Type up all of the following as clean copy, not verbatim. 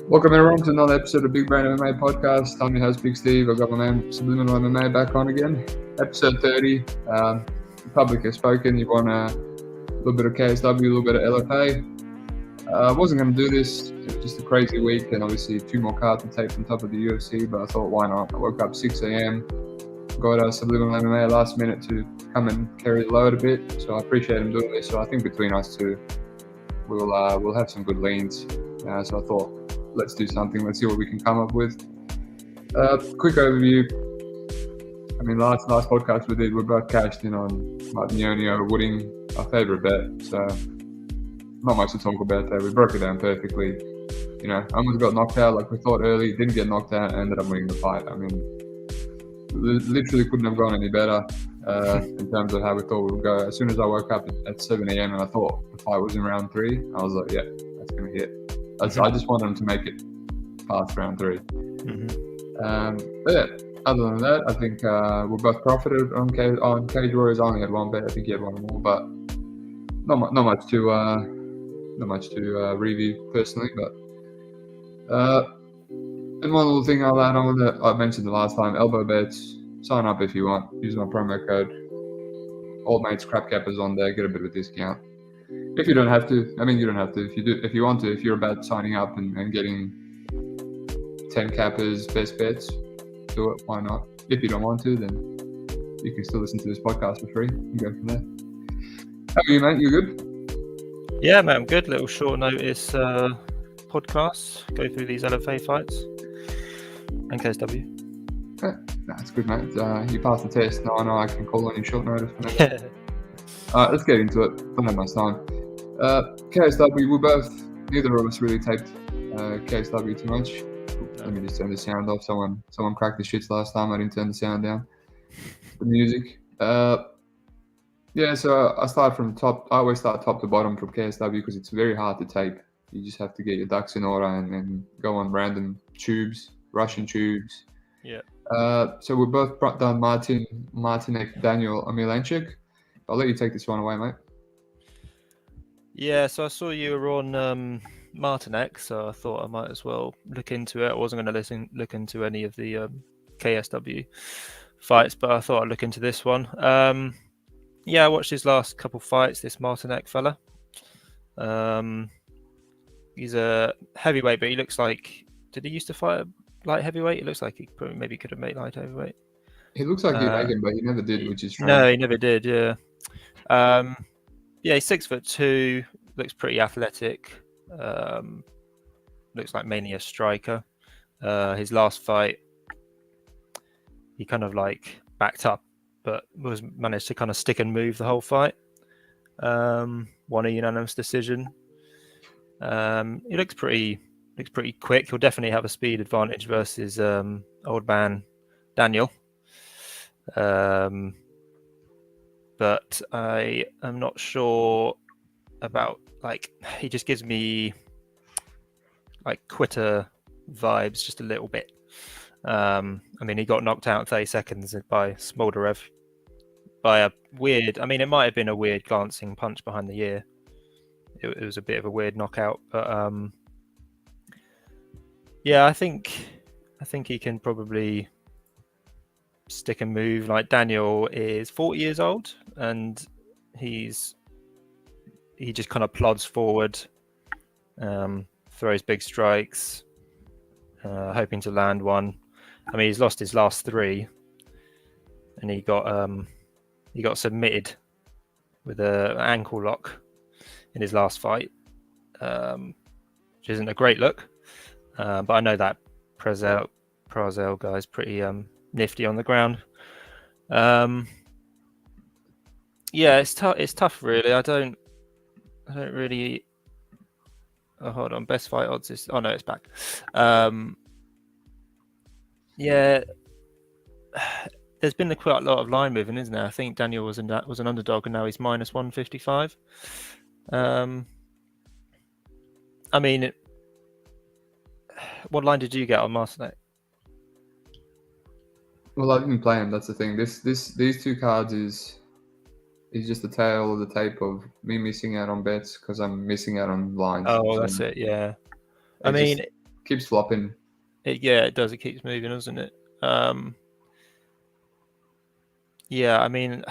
Welcome everyone to another episode of Big Brain MMA podcast. I'm your host BigSteve. I've got my man SubliminalMMA back on again. Episode 30. The public has spoken. You want a little bit of KSW, a little bit of LFA. I wasn't going to do this. It was just a crazy week, and obviously 2 more cards to tape on top of the UFC. But I thought, why not? I woke up 6 a.m. Got SubliminalMMA last minute to come and carry the load a bit. So I appreciate him doing this. So I think between us two, we'll have some good leans. So I thought, let's do something. Let's see what we can come up with. Quick overview. I mean, last podcast we did, we both cashed in on Martinek winning our favourite bet. So not much to talk about there. We broke it down perfectly. You know, almost got knocked out like we thought early. Didn't get knocked out and ended up winning the fight. I mean, literally couldn't have gone any better in terms of how we thought we would go. As soon as I woke up at 7 a.m. and I thought the fight was in round 3, I was like, yeah, that's going to hit. I just wanted him to make it past round 3. But yeah, other than that, I think we're both profited on Cage Warriors. I only had one bet. I think he had one more, but not much to review personally. But and one little thing I'll add on that I mentioned the last time: elbow bets. Sign up if you want. Use my promo code. Old Mates Crap Cappers on there. Get a bit of a discount. If you don't have to, I mean, you don't have to. If you want to, if you're about signing up and getting 10 cappers, best bets, do it. Why not? If you don't want to, then you can still listen to this podcast for free and go from there. How are you, mate? You good? Yeah, mate, I'm good. Little short notice podcast. Go through these LFA fights and KSW. Yeah, that's good, mate. You passed the test. Now I know I can call on you short notice for that. Alright, let's get into it. Don't have much time. KSW, neither of us really taped KSW too much. Let me just turn the sound off. Someone cracked the shits last time. I didn't turn the sound down. The music. Yeah, so I start from top. I always start top to bottom from KSW because it's very hard to tape. You just have to get your ducks in order and go on random tubes, Russian tubes. Yeah. So we're both done Martinek V Omielańczuk. I'll let you take this one away, mate. Yeah, so I saw you were on Martinek, so I thought I might as well look into it. I wasn't going to look into any of the KSW fights, but I thought I'd look into this one. Yeah, I watched his last couple fights, this Martinek fella. He's a heavyweight, but he looks like... Did he used to fight a light heavyweight? It looks like he probably maybe could have made light heavyweight. He looks like he'd make him, but he never did, which is strange. No, he never did, yeah. Yeah, he's 6'2", looks pretty athletic. Looks like mainly a striker. His last fight, he kind of like backed up, but managed to kind of stick and move the whole fight. Won a unanimous decision. He looks pretty quick. He'll definitely have a speed advantage versus old man Daniel. But I am not sure about, like, he just gives me like quitter vibes just a little bit. I mean, he got knocked out in 30 seconds by Smolderev by a weird, I mean, it might have been a weird glancing punch behind the ear. It was a bit of a weird knockout, but yeah, I think he can probably stick and move. Like, Daniel is 40 years old and he just kind of plods forward, throws big strikes, hoping to land one. I mean, he's lost his last 3 and he got submitted with an ankle lock in his last fight, which isn't a great look, but I know that Prazel guy's pretty nifty on the ground. Yeah, it's tough really. I don't really. Oh, hold on, best fight odds is. Oh no, it's back. Yeah, there's been quite a lot of line moving, isn't there? I think Daniel was an underdog and now he's minus 155. I mean, what line did you get on Martinek? Well, I didn't play him. That's the thing. These 2 cards is just the tail of the tape of me missing out on bets because I'm missing out on lines. Oh, so that's it. Yeah. I mean, keeps flopping. It does. It keeps moving, doesn't it? Yeah, I mean,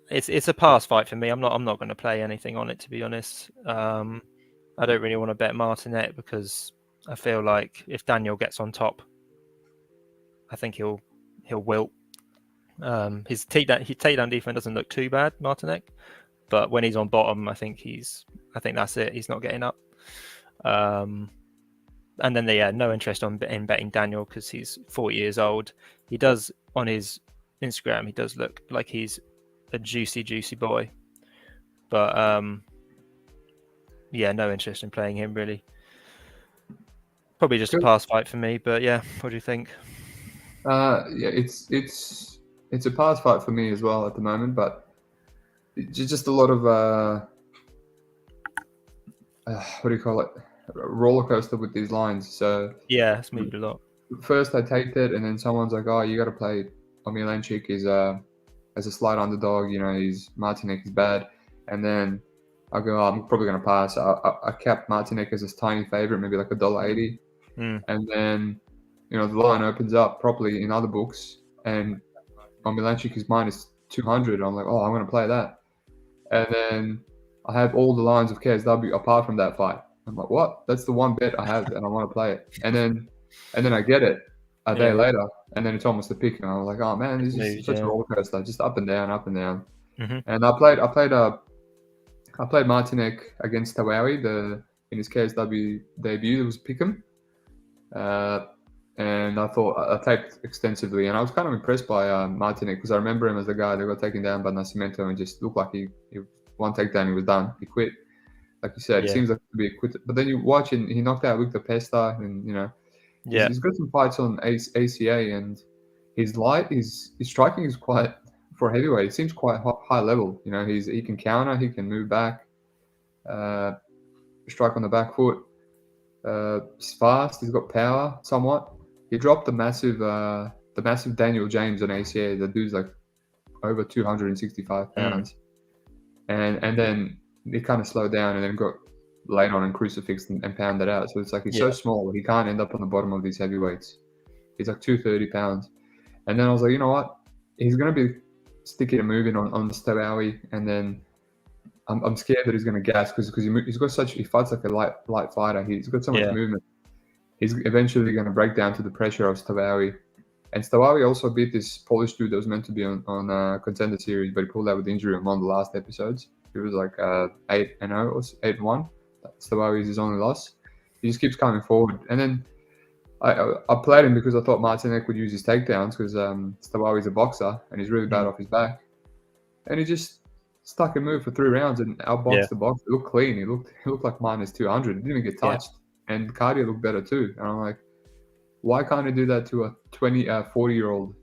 it's a pass fight for me. I'm not going to play anything on it, to be honest. I don't really want to bet Martinek because I feel like if Daniel gets on top, I think he'll wilt. His takedown defense doesn't look too bad, Martinek, but when he's on bottom, I think that's it. He's not getting up. And then no interest in betting Daniel because he's 40 years old. He does on his Instagram. He does look like he's a juicy boy, but no interest in playing him really. Probably just a pass fight for me. But yeah, what do you think? It's a pass fight for me as well at the moment, but just a lot of what do you call it? Roller coaster with these lines. So yeah, it's moved a lot. First I taped it, and then someone's like, "Oh, you got to play Omielańczuk as a slight underdog. You know, Martinek is bad." And then I go, I'm probably going to pass. I capped Martinek as a tiny favorite, maybe like $1.80. And then, the line opens up properly in other books, and Omielańczuk is minus 200. I'm like, oh, I'm going to play that. And then I have all the lines of KSW apart from that fight. I'm like, what? That's the one bet I have, and I want to play it. And then I get it a day later, and then it's almost a pick, and I was like, oh man, this is such a roller coaster, just up and down, up and down. And I played Martinek against Tawawi in his KSW debut. It was pick'em, and I thought I taped extensively, and I was kind of impressed by Martinek because I remember him as the guy that got taken down by Nascimento and just looked like he one takedown, he was done, he quit. Like you said, it seems like to be a quitter. But then you watch and he knocked out Victor Pesta, and he's got some fights on ACA, and his striking is quite, for a heavyweight, it seems quite high level. He can counter, he can move back, strike on the back foot. He's fast. He's got power somewhat. He dropped the massive Daniel James on ACA. The dude's like over 265 pounds, and then he kind of slowed down and then got laid on and crucifixed and pounded out. So it's like he's so small, he can't end up on the bottom of these heavyweights. He's like 230 pounds. And then I was like, you know what? He's going to be sticking and moving on Stawawi, and then I'm scared that he's going to gas because he fights like a light fighter. He's got so much movement. He's eventually going to break down to the pressure of Stawawi. And Stawawi also beat this Polish dude that was meant to be on Contender Series, but he pulled out with injury on one of the last episodes. It was like 8-0 or 8-1. Stawawi is his only loss. He just keeps coming forward. And then I played him because I thought Martinek would use his takedowns because Stawawi is a boxer and he's really bad off his back. And he just stuck and moved for 3 rounds and outboxed the box. It looked clean. He looked like minus 200. He didn't even get touched. And cardio looked better too. And I'm like, why can't he do that to a 40-year-old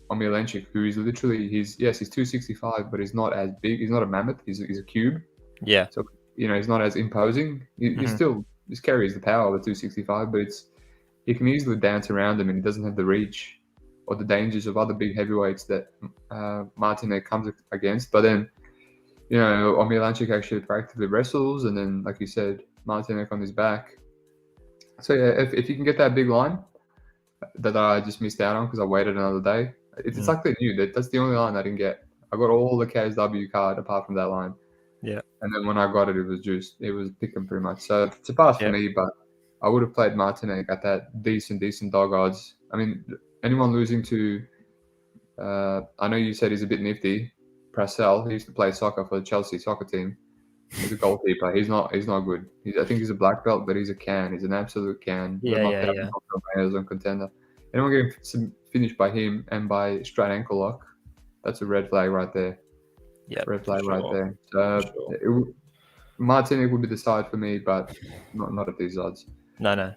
Omielańczuk, who is literally, he's 265, but he's not as big. He's not a mammoth. He's a cube. Yeah. So, he's not as imposing. He still carries the power of a 265, but he can easily dance around him, and he doesn't have the reach or the dangers of other big heavyweights that Martinek comes against. But then, Omielańczuk actually practically wrestles, and then, like you said, Martinek on his back. So yeah, if you can get that big line that I just missed out on because I waited another day, it's like they knew that's the only line I didn't get. I got all the KSW card apart from that line. Yeah. And then when I got it, it was juiced. It was picking pretty much. So it's a pass for me, but I would have played Martinek at that decent dog odds. I mean, anyone losing to, I know you said he's a bit nifty. Prasel, he used to play soccer for the Chelsea soccer team. He's a goalkeeper. He's not good. I think he's a black belt, but he's a can. He's an absolute can. On Contender. Anyone getting finished by him and by straight ankle lock, that's a red flag right there. Yeah, red flag right there. So Martinek would be the side for me, but not at these odds. No.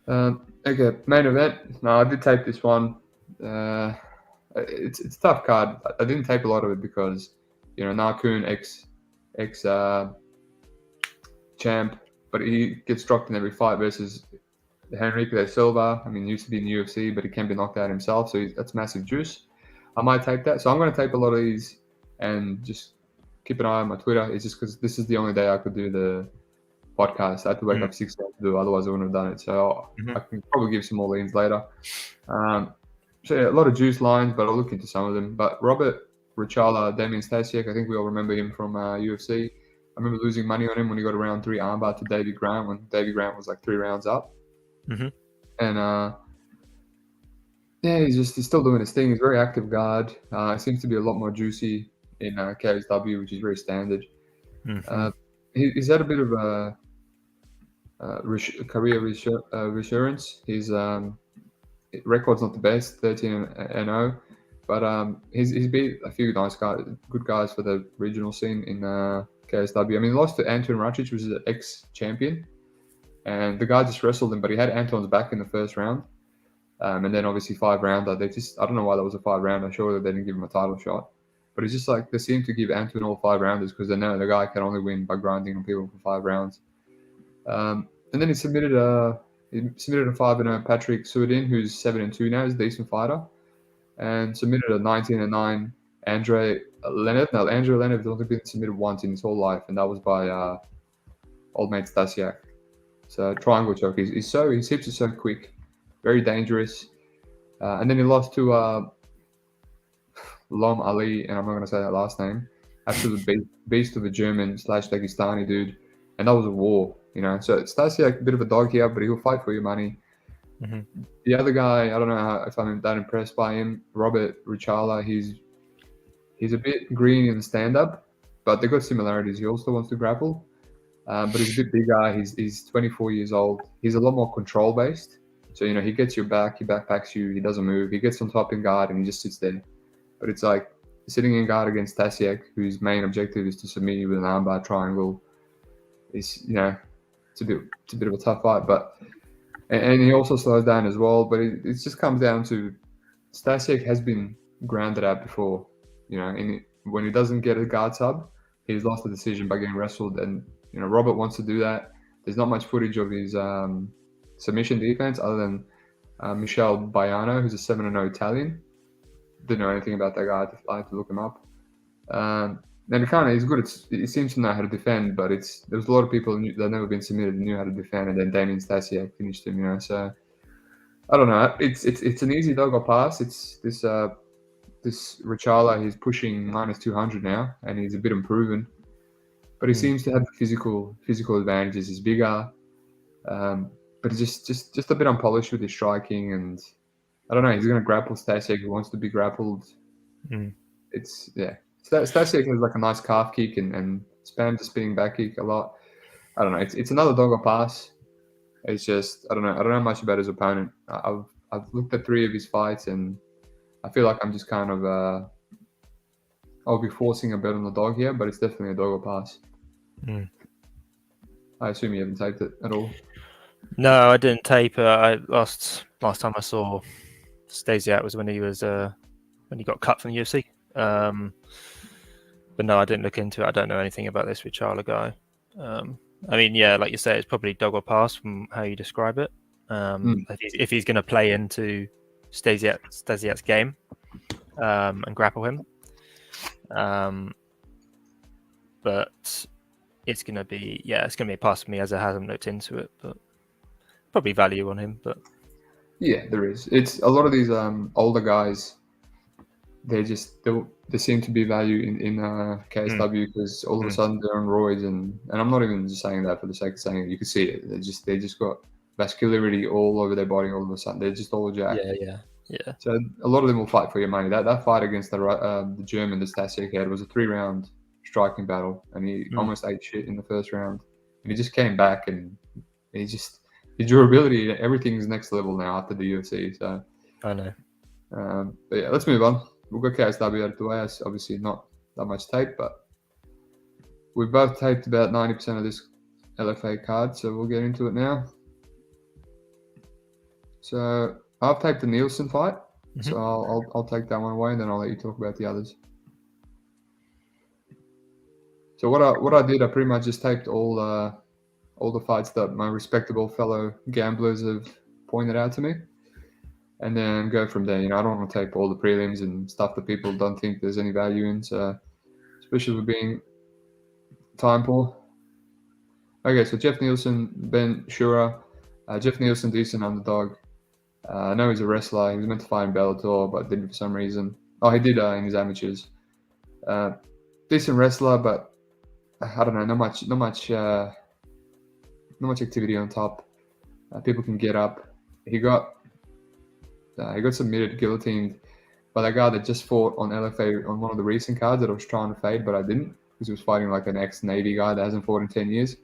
Okay, main event. No, I did tape this one. It's a tough card. I didn't tape a lot of it because Narkun ex champ, but he gets dropped in every fight versus Horiuchi V Silva. I mean, he used to be in the UFC, but he can be knocked out himself, so that's massive juice. I might tape that. So I'm going to tape a lot of these and just keep an eye on my Twitter. It's just because this is the only day I could do the podcast. I had to wake up 6 hours to do, otherwise I wouldn't have done it. So I can probably give some more leans later. So yeah, a lot of juice lines, but I'll look into some of them. But Robert Ruchala, Damien Stasiak, I think we all remember him from UFC. I remember losing money on him when he got a round 3 armbar to Davey Grant when Davey Grant was like 3 rounds up. And yeah, he's still doing his thing. He's a very active guard. He seems to be a lot more juicy in KSW, which is very standard. He's had a bit of a career reassurance. His record's not the best, 13-0, but he's beat a few good guys for the regional scene in KSW. I mean, he lost to Anton Racic, which is an ex-champion, and the guy just wrestled him, but he had Anton's back in the first round. And then obviously 5-rounder. I don't know why that was a 5-rounder. Sure, they didn't give him a title shot. But it's just like they seem to give Anton all 5-rounders because they know the guy can only win by grinding on people for 5 rounds. And then he submitted a 5-0 Patrick Suadin, who's 7-2 now, is a decent fighter, and submitted a 19-9 Andrei Lenev. Now Andrei Lenev has only been submitted once in his whole life, and that was by old mate Stasiak. So triangle choke. His hips are so quick, very dangerous. And then he lost to Lom Ali, and I'm not going to say that last name. Absolute beast of a German / Dagestani dude, and that was a war. So Stasiak, a bit of a dog here, but he'll fight for your money. The other guy, I don't know if I'm that impressed by him, Robert Ruchala. He's a bit green in the stand-up, but they've got similarities. He also wants to grapple, but he's a bit bigger. He's 24 years old. He's a lot more control-based. So, he gets your back, he backpacks you, he doesn't move. He gets on top in guard, and he just sits there. But it's like sitting in guard against Stasiak, whose main objective is to submit you with an armbar triangle. It's a bit of a tough fight, and he also slows down as well. But it just comes down to Stasiak has been grounded out before, when he doesn't get a guard sub, he's lost the decision by getting wrestled. And Robert wants to do that. There's not much footage of his submission defense other than Michel Baiano, who's a 7-0 Italian. Didn't know anything about that guy. I had to look him up. And he's good. He seems to know how to defend, but there was a lot of people that had never been submitted and knew how to defend, and then Damien Stasiak finished him. So I don't know. It's an easy dog or pass. It's this Ruchala. He's pushing -200 now, and he's a bit unproven, but he seems to have physical advantages. He's bigger, but he's just a bit unpolished with his striking, and I don't know. He's going to grapple Stasiak, who wants to be grappled. Stasiak has like a nice calf kick and spams the spinning back kick a lot. I don't know. It's another dog or pass. It's just I don't know much about his opponent. I've looked at 3 of his fights, and I feel like I'm just kind of I'll be forcing a bet on the dog here, but it's definitely a dog or pass. I assume you haven't taped it at all. No, I didn't tape it. Last time I saw Stasiak was when he got cut from the UFC. But no, I didn't look into it. I don't know anything about this Ruchala guy. I mean, yeah, like you say, it's probably dog or pass from how you describe it. If he's going to play into Stasiak's game and grapple him. But it's going to be a pass for me, as I haven't looked into it, but probably value on him. But yeah, there is. It's a lot of these older guys. They seem to be value in KSW because all of a sudden they're on roids, and I'm not even just saying that for the sake of saying it. You can see it. They just got vascularity all over their body all of a sudden. They're just all jacked. Yeah. So a lot of them will fight for your money. That fight against the German, the Stasiak had, was a 3-round striking battle, and he almost ate shit in the first round. And he just came back, and his durability, everything's next level now after the UFC. So I know. But yeah, let's move on. We'll go KSW out of the way. It's obviously not that much tape, but we've both taped about 90% of this LFA card, so we'll get into it now. So I've taped the Nielsen fight, so I'll take that one away, and then I'll let you talk about the others. So what I did, I pretty much just taped all the fights that my respectable fellow gamblers have pointed out to me, and then go from there. I don't want to tape all the prelims and stuff that people don't think there's any value in, so especially with being time poor. Okay, so Jeff Nielsen, Ben Shura. Jeff Nielsen, decent underdog. I know he's a wrestler. He was meant to fight in Bellator, but didn't for some reason. Oh, he did in his amateurs. Decent wrestler, but I don't know. Not much activity on top. People can get up. He got submitted, guillotined by that guy that just fought on LFA on one of the recent cards that I was trying to fade, but I didn't because he was fighting like an ex-Navy guy that hasn't fought in 10 years.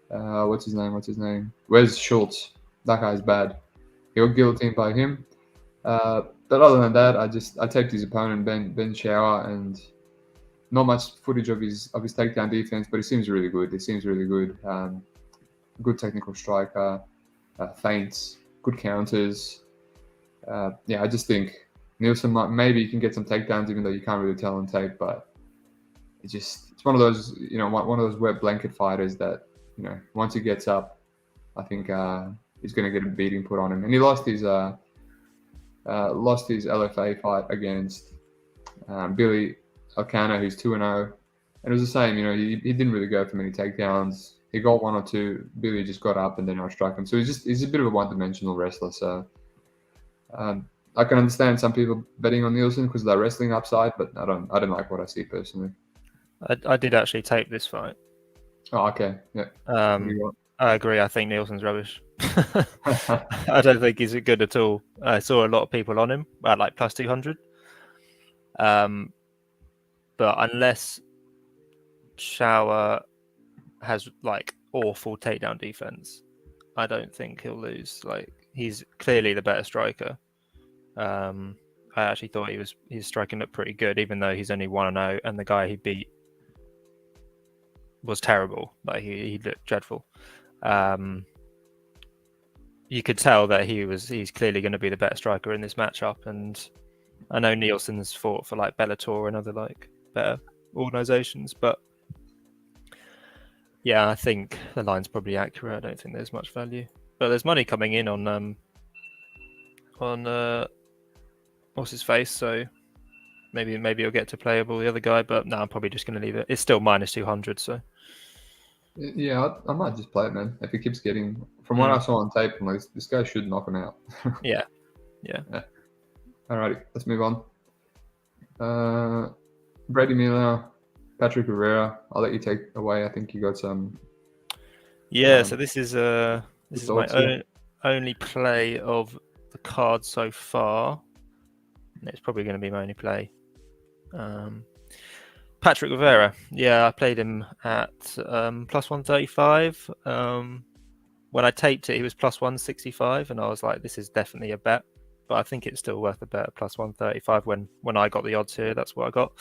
What's his name? Wes Schultz. That guy's bad. He got guillotined by him. But other than that, I taped his opponent Ben Schauer, and not much footage of his takedown defense, but he seems really good. Good technical striker, feints, good counters. I just think Nielsen maybe you can get some takedowns, even though you can't really tell on tape. But it's one of those one of those wet blanket fighters that once he gets up, I think he's going to get a beating put on him. And he lost his LFA fight against Billy Elcano, who's 2-0, and it was the same. He didn't really go for many takedowns. He got one or two. Billy just got up and then I struck him. So he's a bit of a one-dimensional wrestler. So I can understand some people betting on Nielsen because of their wrestling upside, but I don't like what I see personally. I did actually tape this fight. Oh, okay. Yeah. I agree. I think Nielsen's rubbish. I don't think he's good at all. I saw a lot of people on him at like plus 200. But unless Schauer has like awful takedown defense, I don't think he'll lose. Like, he's clearly the better striker. I actually thought his striking looked pretty good, even though he's only 1-0, and the guy he beat was terrible. Like, he looked dreadful. You could tell that he's clearly going to be the better striker in this matchup, and I know Nielsen's fought for like Bellator and other like better organizations, but yeah, I think the line's probably accurate. I don't think there's much value, but there's money coming in on what's his face, so maybe he'll get to playable the other guy, but no, I'm probably just going to leave it. It's still minus 200, so yeah, I might just play it, man. If he keeps getting, from what I saw on tape, I'm like, this guy should knock him out. yeah. Alrighty, let's move on. Brady Miller, Patrick Rivera. I'll let you take away. I think you got some. Yeah, so this is my only play of the card so far. It's probably going to be my only play. Patrick Rivera. Yeah, I played him at plus 135. When I taped it, he was plus 165, and I was like, this is definitely a bet. But I think it's still worth a bet at plus 135 when I got the odds here. That's what I got.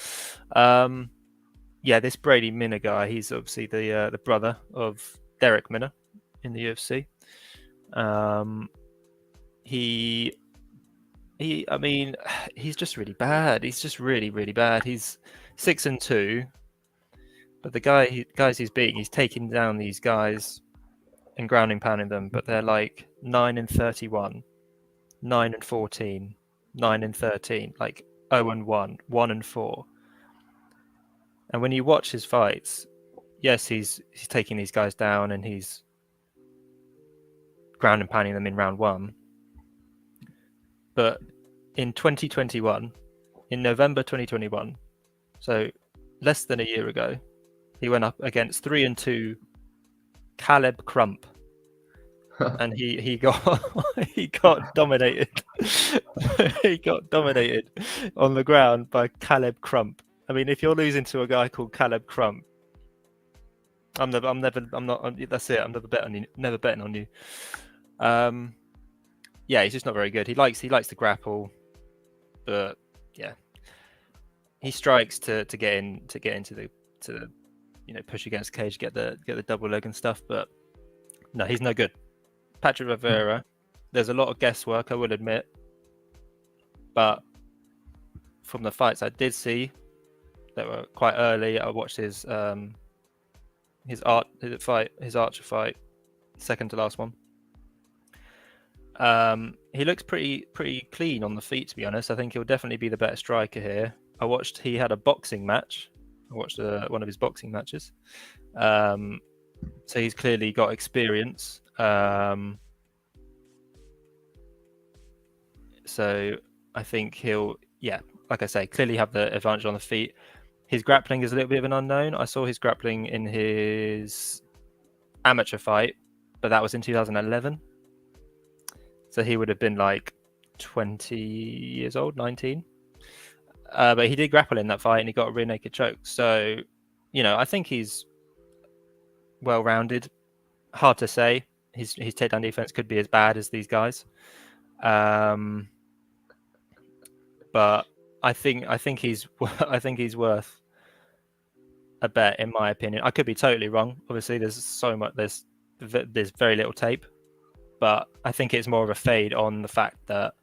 This Brady Minner guy, he's obviously the brother of Derek Minner in the UFC. I mean, he's just really bad. He's just really, really bad. He's 6-2, but the guys he's beating, he's taking down these guys and grounding pounding them, but they're like 9-31, 9-14, 9-13, like 0-1, 1-4. And when you watch his fights, yes, he's taking these guys down and he's ground and pounding them in round one. But in 2021, in November 2021, so less than a year ago, he went up against 3-2 Caleb Crump, and he got dominated. He got dominated on the ground by Caleb Crump. I mean, if you're losing to a guy called Caleb Crump, I'm not. That's it. I'm never betting on you. Yeah, he's just not very good. He likes to grapple, but yeah, he strikes to get into the push against the cage, get the double leg and stuff. But no, he's no good. Patrick Rivera, there's a lot of guesswork, I will admit, but from the fights I did see that were quite early, I watched his Archer fight, second to last one. He looks pretty clean on the feet, to be honest. I think he'll definitely be the better striker here. He had a boxing match. I watched one of his boxing matches. So he's clearly got experience. So I think he'll, like I say, clearly have the advantage on the feet. His grappling is a little bit of an unknown. I saw his grappling in his amateur fight, but that was in 2011. So he would have been like 20 years old, 19. But he did grapple in that fight and he got a rear naked choke. So, I think he's well-rounded. Hard to say. His takedown defense could be as bad as these guys. But I think he's worth a bet, in my opinion. I could be totally wrong. Obviously, there's very little tape, but I think it's more of a fade on the fact that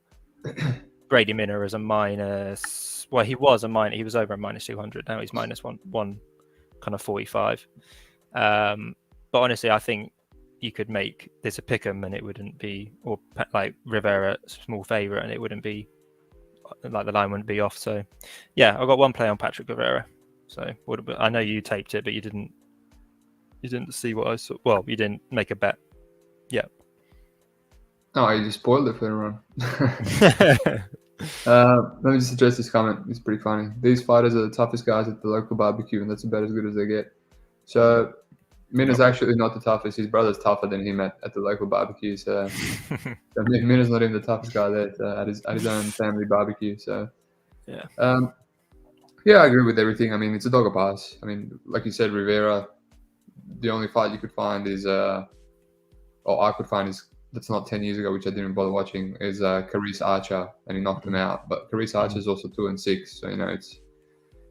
Brady Minner is a minus. Well, he was over a minus 200. Now he's minus one kind of 45. But honestly, I think you could make this a pick'em and it wouldn't be, or like Rivera small favorite and it wouldn't be, like the line wouldn't be off. So yeah, I've got one play on Patrick Rivera. So I know you taped it, but you didn't see what I saw. Well, you didn't make a bet. Yeah. Oh, you just spoiled it for everyone. Let me just address this comment. It's pretty funny. These fighters are the toughest guys at the local barbecue, and that's about as good as they get. So Minna's actually not the toughest. His brother's tougher than him at the local barbecue. So Minna's not even the toughest guy there at his own family barbecue. So yeah. Yeah, I agree with everything. I mean, it's a dog or pass. I mean, like you said, Rivera, the only fight you could find is, or I could find is, that's not 10 years ago, which I didn't bother watching, is Carice Archer, and he knocked him out. But Carice Archer is also 2-6, so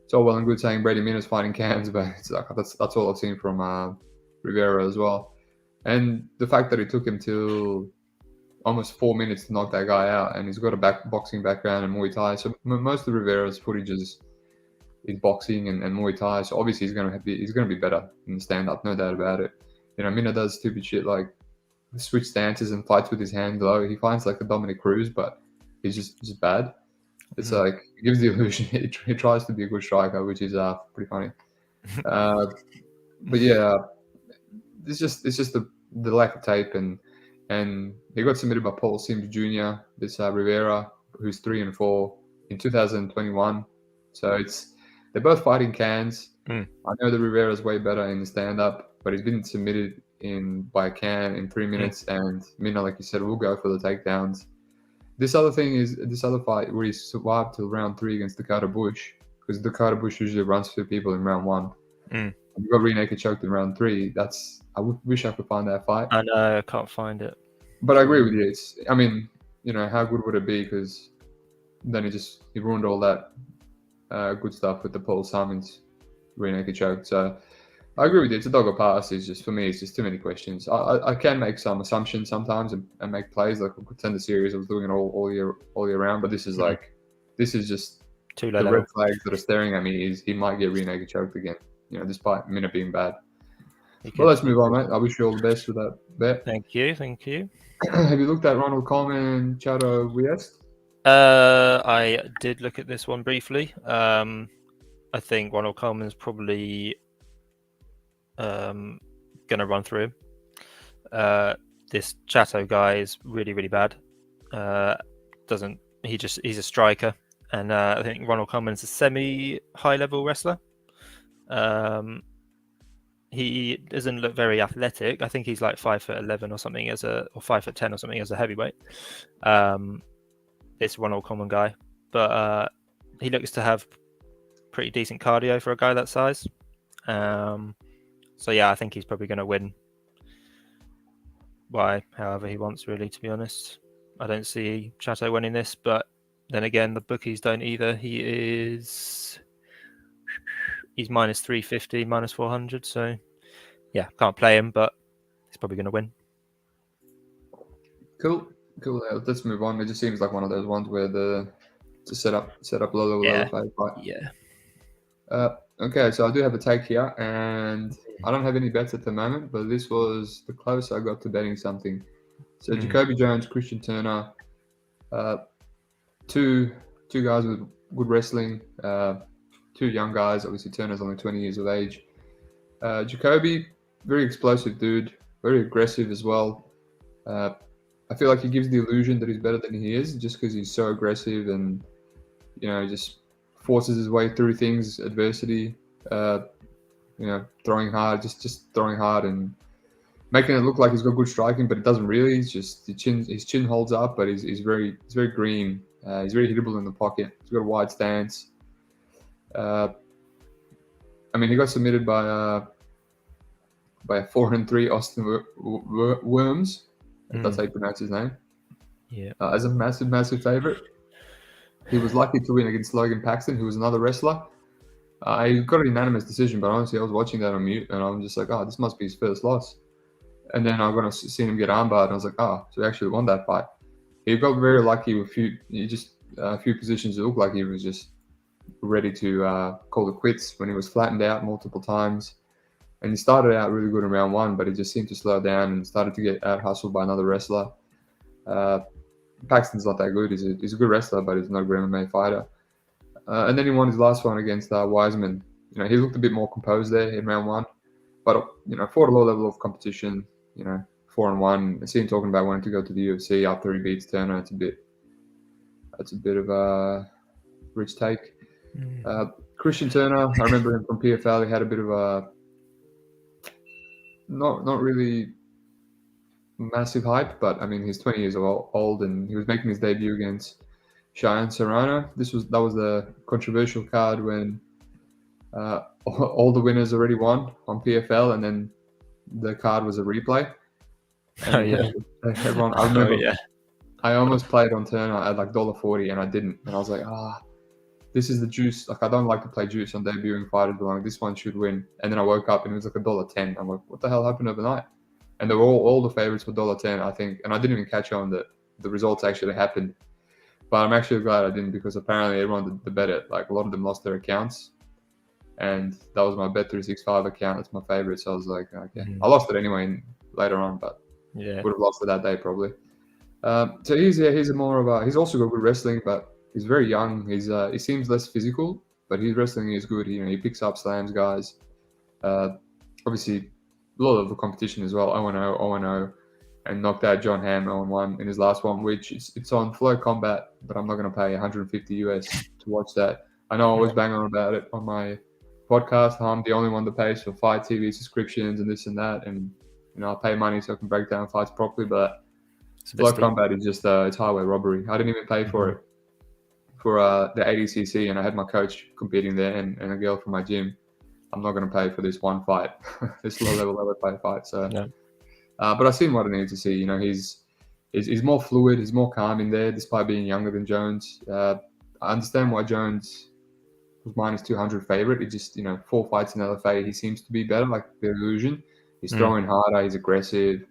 it's all well and good saying Brady Minner's fighting cans, but it's like that's all I've seen from Rivera as well. And the fact that it took him till almost 4 minutes to knock that guy out, and he's got a boxing background and Muay Thai, so most of Rivera's footage is boxing and Muay Thai, so obviously he's gonna be better in the stand-up, no doubt about it. Minner does stupid shit like switch stances and fights with his hand low. He fights like a Dominic Cruz, but he's just bad. It's like he gives the illusion he tries to be a good striker, which is pretty funny. But yeah, it's just the lack of tape, and he got submitted by Paul Sims Jr. This Rivera, who's 3-4 in 2021. So they're both fighting cans. I know that Rivera's way better in the stand-up, but he's been submitted by a can in 3 minutes, and Minna, like you said, will go for the takedowns. This other fight where he survived till round 3 against Dakota Bush, because Dakota Bush usually runs through people in round 1. And you got rear naked choked in round 3. I wish I could find that fight. I know, I can't find it. But I agree with you. I mean, how good would it be? Because then he ruined all that good stuff with the Paul Simons rear naked choke. So I agree with you. It's a dog or pass. It's just, for me, it's just too many questions. I can make some assumptions sometimes and make plays. Like a contender series, I was doing it all year round. But this is just too low. The red flags that are staring at me is he might get rear naked choked again. Despite Minna being bad. Well, let's move on, mate. I wish you all the best with that bet. Thank you. Have you looked at Ronald Coleman and Chato Wiest? I did look at this one briefly. I think Ronald Coleman's probably going to run through him. This Chato guy is really, really bad. He's a striker, and I think Ronald Coleman's a semi-high level wrestler. He doesn't look very athletic. I think he's like 5'11" or something or 5'10" or something as a heavyweight. This Ronald Coleman guy, but he looks to have pretty decent cardio for a guy that size. So yeah, I think he's probably going to win by however he wants, really, to be honest. I don't see Chato winning this, but then again, the bookies don't either. He's minus 350, minus 400. So yeah, can't play him, but he's probably going to win. Cool. Let's move on. It just seems like one of those ones where to set up low level fight. Yeah. Okay, so I do have a take here, and I don't have any bets at the moment, but this was the closest I got to betting something. So Jacoby Jones, Christian Turner, two guys with good wrestling, two young guys. Obviously, Turner's only 20 years of age. Jacoby, very explosive dude, very aggressive as well. I feel like he gives the illusion that he's better than he is, just because he's so aggressive and just forces his way through things, adversity. Throwing hard, just throwing hard and making it look like he's got good striking, but it doesn't really. It's just his chin holds up, but he's very green. He's very hittable in the pocket. He's got a wide stance. He got submitted by a 4-3 Austin Worms. If that's how you pronounce his name. Yeah. As a massive favorite. He was lucky to win against Logan Paxton, who was another wrestler. He got a unanimous decision, but honestly, I was watching that on mute, and I'm just like, oh, this must be his first loss. And then I got to see him get armbarred, and I was like, oh, so he actually won that fight. He got very lucky with a few positions. It looked like he was just ready to call it quits when he was flattened out multiple times. And he started out really good in round 1, but he just seemed to slow down and started to get out-hustled by another wrestler. Paxton's not that good. He's a good wrestler, but he's not a good MMA fighter. And then he won his last one against Wiseman. He looked a bit more composed there in round 1, but fought a low level of competition. 4-1. I see him talking about wanting to go to the UFC after he beats Turner. That's a bit of a rich take. Christian Turner, I remember him from PFL. He had a bit of a not really massive hype, but he's 20 years old, and he was making his debut against Cheyenne Serrano. That was the controversial card when all the winners already won on PFL, and then the card was a replay. And everyone, I remember, I almost played on Turner at like $1.40, and I didn't. And I was like, this is the juice. Like, I don't like to play juice on debuting fighters, but this one should win. And then I woke up and it was like $1.10. I'm like, what the hell happened overnight? And they were all the favorites were $1.10, I think. And I didn't even catch on that the results actually happened. But I'm actually glad I didn't, because apparently everyone that bet it, like a lot of them lost their accounts. And that was my Bet365 account. That's my favorite. So I was like, okay. I lost it anyway later on, but would have lost it that day probably. So he's also got good wrestling, but he's very young. He seems less physical, but his wrestling is good. He picks up, slams guys. Obviously, a lot of the competition as well. 0-0, and knocked out John Hamm 0-1 in his last one, which it's on Flow Combat, but I'm not going to pay $150 US to watch that. I know I always bang on about it on my podcast. I'm the only one that pays for Fight TV subscriptions and this and that, and I pay money so I can break down fights properly. But Flow Combat is just it's highway robbery. I didn't even pay for it for the ADCC, and I had my coach competing there and a girl from my gym. I'm not going to pay for this one fight, this low-level LFA fight. So, but I've seen what I need to see. He's more fluid. He's more calm in there, despite being younger than Jones. I understand why Jones was minus 200 favorite. It just 4 fights in LFA, he seems to be better. Like the illusion, he's throwing harder. He's aggressive.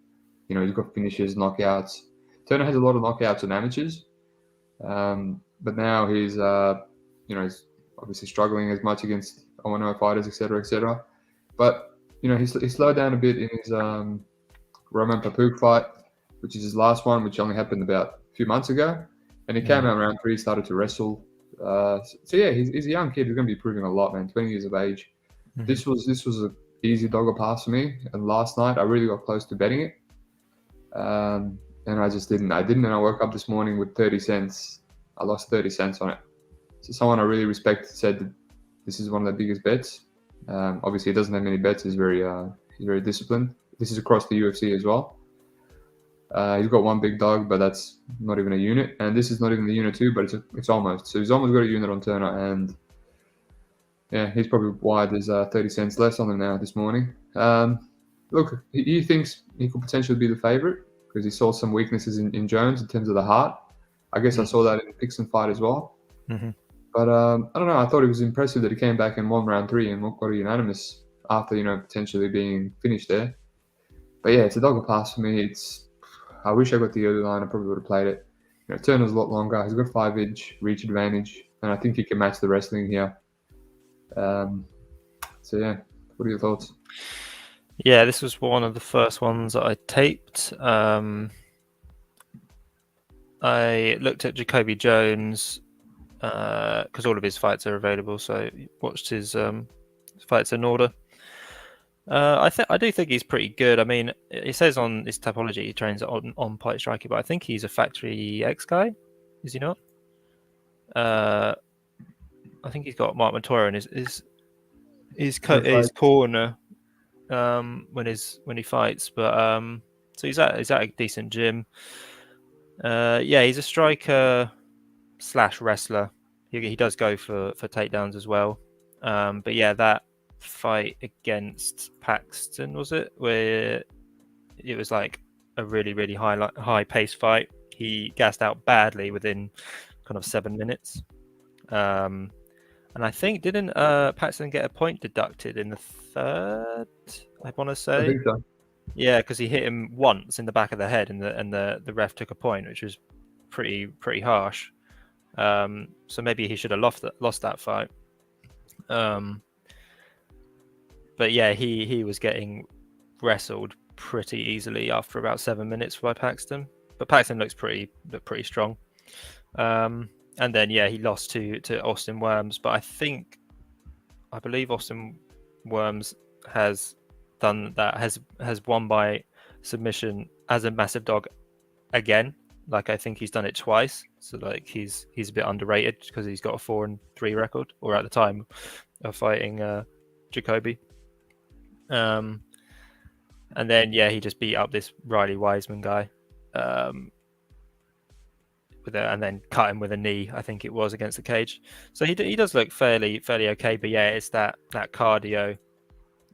He's got finishes, knockouts. Turner has a lot of knockouts on amateurs, but now he's he's obviously struggling as much against 0-0 fighters, etc. But he slowed down a bit in his Roman Papuk fight, which is his last one, which only happened about a few months ago. And he came out round 3, started to wrestle. He's a young kid. He's going to be proving a lot, man. 20 years of age. This was an easy dogger pass for me. And last night, I really got close to betting it. And I just didn't. And I woke up this morning with 30 cents. I lost 30 cents on it. So someone I really respect said that this is one of the biggest bets. Obviously, he doesn't have many bets. He's very disciplined. This is across the UFC as well. He's got one big dog, but that's not even a unit. And this is not even the unit too, but it's almost. So he's almost got a unit on Turner. And yeah, he's probably why there's 30 cents less on him now this morning. Look, he thinks he could potentially be the favorite because he saw some weaknesses in Jones in terms of the heart. I guess I saw that in the Pixon fight as well. But I don't know. I thought it was impressive that he came back and won round 3 and got a unanimous after potentially being finished there. But yeah, it's a dogger pass for me. I wish I got the early line. I probably would have played it. Turner's a lot longer. He's got 5-inch reach advantage, and I think he can match the wrestling here. So yeah, what are your thoughts? Yeah, this was one of the first ones that I taped. I looked at Jacoby Jones because all of his fights are available, so I watched his fights in order. I do think he's pretty good. I mean, it says on his topology he trains on Pipe Striker, but I think he's a Factory X guy. Is he not? I think he's got Mark Montoya in his corner when he fights. But so he's at a decent gym. He's a striker / wrestler. He does go for takedowns as well. But yeah, that fight against Paxton, was it, where it was like a really high pace fight? He gassed out badly within kind of 7 minutes. And I think didn't Paxton get a point deducted in the third? I want to say. I think so. Yeah, because he hit him once in the back of the head, and the ref took a point, which was pretty harsh. So maybe he should have lost that fight. But yeah, he was getting wrestled pretty easily after about 7 minutes by Paxton. But Paxton looked pretty strong. And then he lost to Austin Worms. But I believe Austin Worms has done that, has won by submission as a massive dog again. Like, I think he's done it twice. So like he's a bit underrated because he's got a 4-3 record, or at the time of fighting Jacoby. And then he just beat up this Riley Wiseman guy, and then cut him with a knee, I think it was, against the cage. So he does look fairly okay, but it's that cardio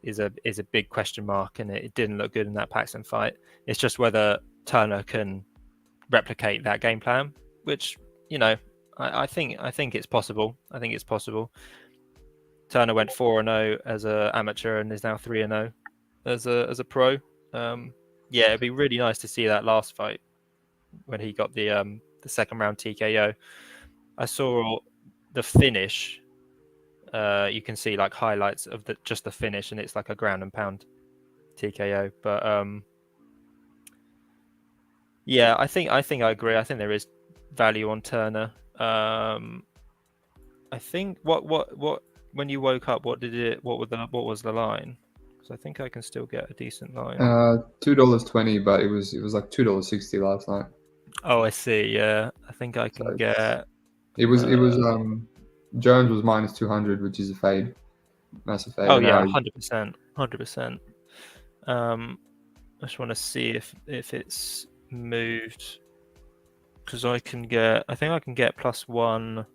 is a big question mark, and it didn't look good in that Paxton fight. It's just whether Turner can replicate that game plan, which I think it's possible. I think it's possible. Turner went 4-0 as an amateur and is now 3-0 as a pro. It'd be really nice to see that last fight when he got the second round TKO. I saw the finish. You can see like highlights of just the finish, and it's like a ground and pound TKO. But I think I agree. I think there is value on Turner. I think what when you woke up, what was the line? Because I think I can still get a decent line. $2.20, but it was like $2.60 last night. Oh, I see. Yeah, I think I can get. It was Jones was minus 200, which is a fade, massive fade. Oh yeah, 100%. I just want to see if it's moved, because I think I can get +1.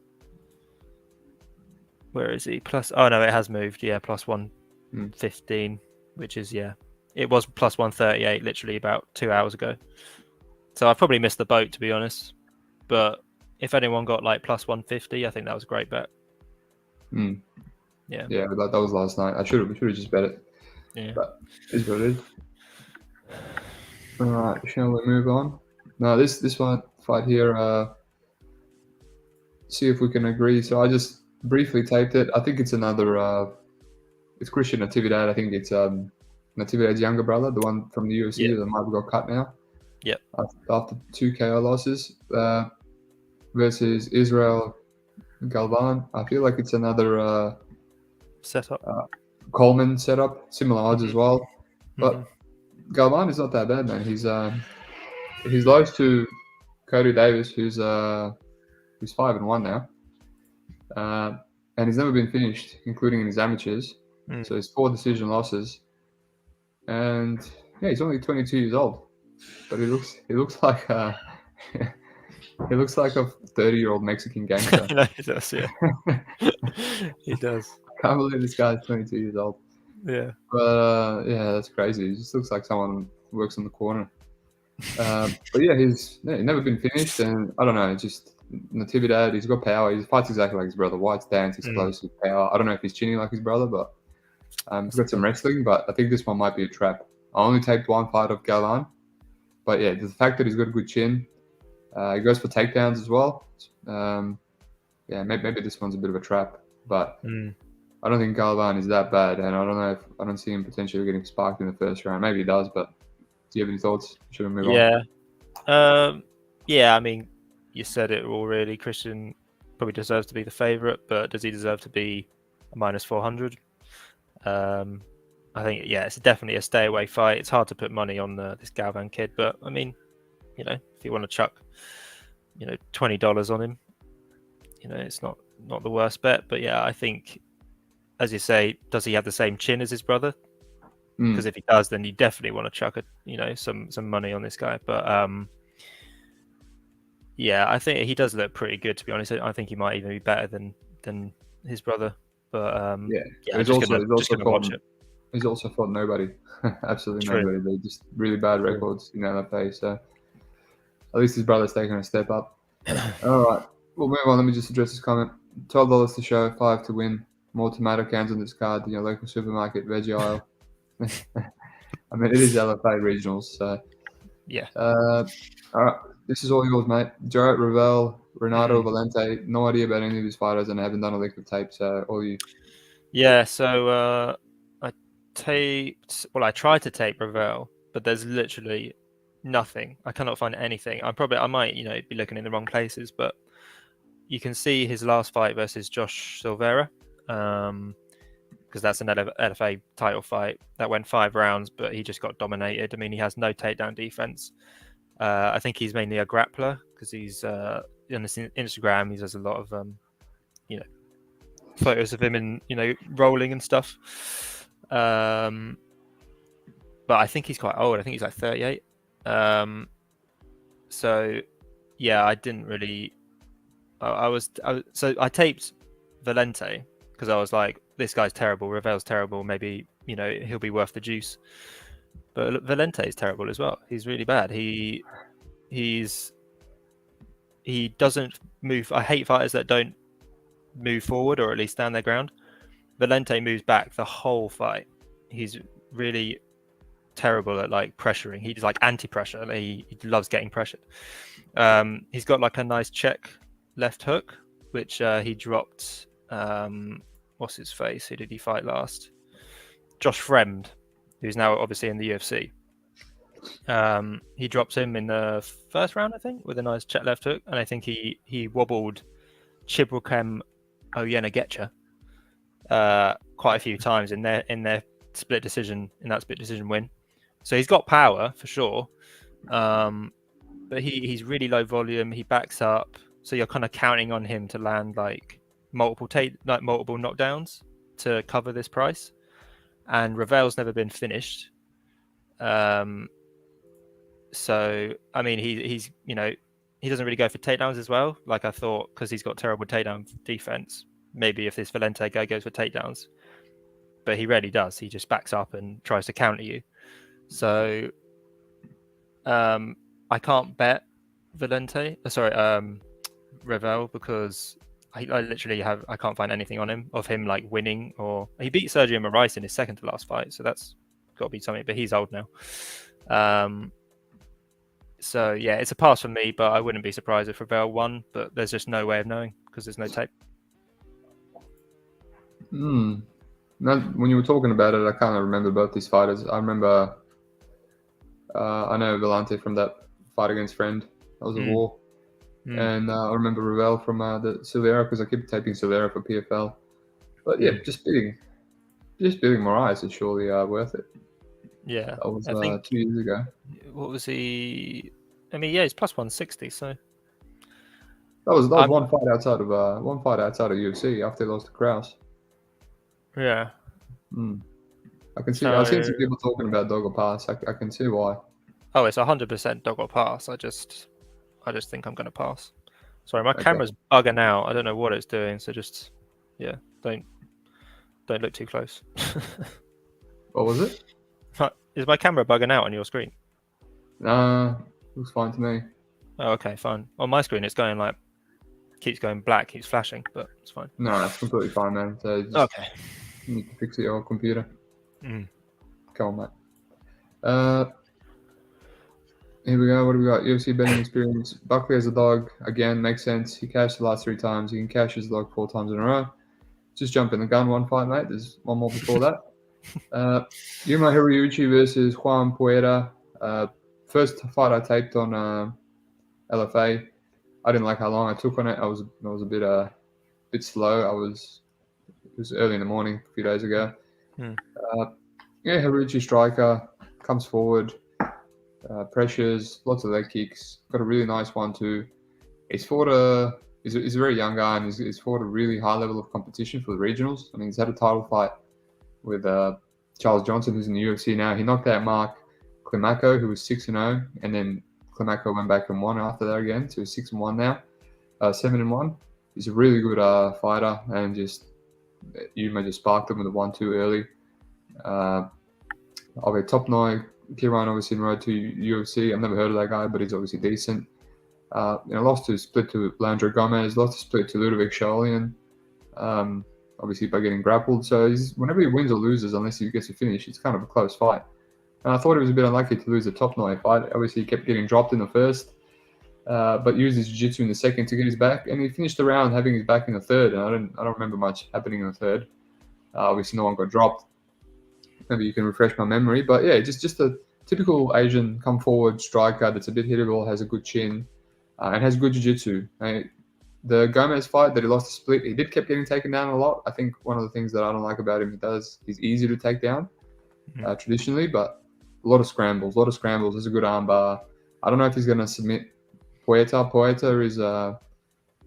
Where is he? Oh no, it has moved. Yeah, +115, which is it was +138 literally about 2 hours ago. So I probably missed the boat, to be honest. But if anyone got like +150, I think that was a great bet. Yeah, that was last night. We should have just bet it. Yeah, but it's what it is. All right, shall we move on? No, this fight here. See if we can agree. So I just briefly taped it. I think it's another. It's Christian Natividad. I think it's Natividad's younger brother, the one from the UFC that might have got cut now. Yep. After 2 KO losses, versus Israel Galvan. I feel like it's another setup. Coleman setup, similar odds as well. But Galvan is not that bad, man. He's lost to Cody Davis, who's 5-1 now, and he's never been finished, including in his amateurs. So he's 4 decision losses, and he's only 22 years old, but he looks like he looks like a 30-year-old Mexican gangster. No, he does, yeah. He does. I can't believe this guy's 22 years old. Yeah. But that's crazy. He just looks like someone who works on the corner. But he's never been finished, and I don't know, just Natividad, he's got power. He fights exactly like his brother. White stance, explosive power. I don't know if he's chinny like his brother, but he's got some wrestling. But I think this one might be a trap. I only taped one fight of Galvan, but the fact that he's got a good chin, he goes for takedowns as well. Maybe this one's a bit of a trap, but I don't think Galvan is that bad, and I don't know if I don't see him potentially getting sparked in the first round. Maybe he does, but do you have any thoughts? Should we move on? I mean, you said it all really. Christian probably deserves to be the favourite, but does he deserve to be a -400? I think, yeah, it's definitely a stay away fight. It's hard to put money on this Galvan kid, but I mean, you know, if you want to chuck, you know, $20 on him, you know, it's not the worst bet. But yeah, I think, as you say, does he have the same chin as his brother? Because if he does, then you definitely want to chuck some money on this guy. But yeah, I think he does look pretty good, to be honest. I think he might even be better than his brother. But yeah, he's just gonna watch it. He's also fought nobody, absolutely True. nobody. They're just really bad records in LFA. So at least his brother's taking a step up. All right, we'll move on. Let me just address this comment. $12 to show, 5 to win. More tomato cans on this card than your local supermarket veggie aisle. I mean, it is LFA regionals, so yeah. All right, this is all yours, mate. Jarrett Revel, Renato Valente. No idea about any of these fighters, and I haven't done a lick of tape, so all you. Yeah, so I tried to tape Revel, but there's literally nothing. I cannot find anything. I might, be looking in the wrong places, but you can see his last fight versus Josh Silveira, because that's an LFA title fight that went 5 rounds, but he just got dominated. I mean, he has no takedown defense. I think he's mainly a grappler because he's on his Instagram. He does a lot of photos of him in rolling and stuff. But I think he's quite old. I think he's like 38. So yeah, I didn't really. So I taped Valente because I was like, this guy's terrible. Revel's terrible. Maybe he'll be worth the juice. But Valente is terrible as well. He's really bad. He doesn't move. I hate fighters that don't move forward or at least stand their ground. Valente moves back the whole fight. He's really terrible at pressuring. He's like anti-pressure. He loves getting pressured. He's got like a nice check left hook, which he dropped. What's his face? Who did he fight last? Josh Fremd, who's now obviously in the UFC. He drops him in the first round, I think, with a nice check left hook, and I think he wobbled Chibukem Oyenegecha quite a few times in their split decision win. So he's got power for sure, but he's really low volume. He backs up, so you're kind of counting on him to land multiple knockdowns to cover this price. And Revel's never been finished. So I mean, he's he doesn't really go for takedowns as well. Like I thought, because he's got terrible takedown defense. Maybe if this Valente guy goes for takedowns, but he rarely does. He just backs up and tries to counter you. So I can't bet Revel because I literally I can't find anything on him of him winning, or he beat Sergio Moraes in his second to last fight, so that's got to be something. But he's old now. So yeah, it's a pass for me, but I wouldn't be surprised if Revel won. But there's just no way of knowing because there's no tape. When you were talking about it, I kind of remember both these fighters. I remember, I know Valente from that fight against Friend. That was a war. And I remember Revel from the Silveira because I keep taping Silveira for PFL. But yeah, just beating Moraes is surely worth it. Yeah, that was 2 years ago. What was he? I mean, yeah, he's plus 160. So that was one fight outside of UFC after he lost to Kraus. Yeah. I can see. I've seen some people talking about dog or pass. I can see why. Oh, it's 100% dog or pass. I just think I'm going to pass. Sorry, my camera's bugging out. I don't know what it's doing. So just, don't look too close. What was it? Is my camera bugging out on your screen? Looks fine to me. Oh, okay, fine. On my screen, it's going keeps going black, keeps flashing, but it's fine. No, that's completely fine, man. So okay. You need to fix your computer. Come on, mate. Here we go. What do we got? UFC betting experience. Buckley as a dog. Again, makes sense. He cashed the last 3 times. He can cash his dog 4 times in a row. Just jump in the gun one fight, mate. There's one more before that. Yuma Horiuchi versus Juan Puerta. First fight I taped on LFA. I didn't like how long I took on it. I was a bit slow. It was early in the morning a few days ago. Yeah, Horiuchi striker, comes forward, pressures, lots of leg kicks. Got a really nice 1-2. He's fought he's a very young guy, and he's fought a really high level of competition for the regionals. I mean, he's had a title fight with Charles Johnson, who's in the UFC now. He knocked out Mark Climaco, who was 6-0, and then Climaco went back and won after that again, so he's 6-1 now, 7-1. He's a really good fighter, and Yuma just sparked him with a 1-2 early. Top 9, Kieran obviously in road to UFC. I've never heard of that guy, but he's obviously decent. Lost to split to Leandro Gomez, lost to split to Ludovic Shaolin, obviously by getting grappled. So whenever he wins or loses, unless he gets a finish, it's kind of a close fight. And I thought he was a bit unlucky to lose the top 9 fight. Obviously, he kept getting dropped in the first, but used his jiu-jitsu in the second to get his back. And he finished the round having his back in the third. And I don't remember much happening in the third. Obviously, no one got dropped. Maybe you can refresh my memory. But yeah, just a typical Asian come forward striker that's a bit hittable, has a good chin, and has good jiu-jitsu. The Gomez fight that he lost to split, he kept getting taken down a lot. I think one of the things that I don't like about him, he's easy to take down traditionally, but a lot of scrambles. There's a good arm bar. I don't know if he's going to submit Puerta. Puerta is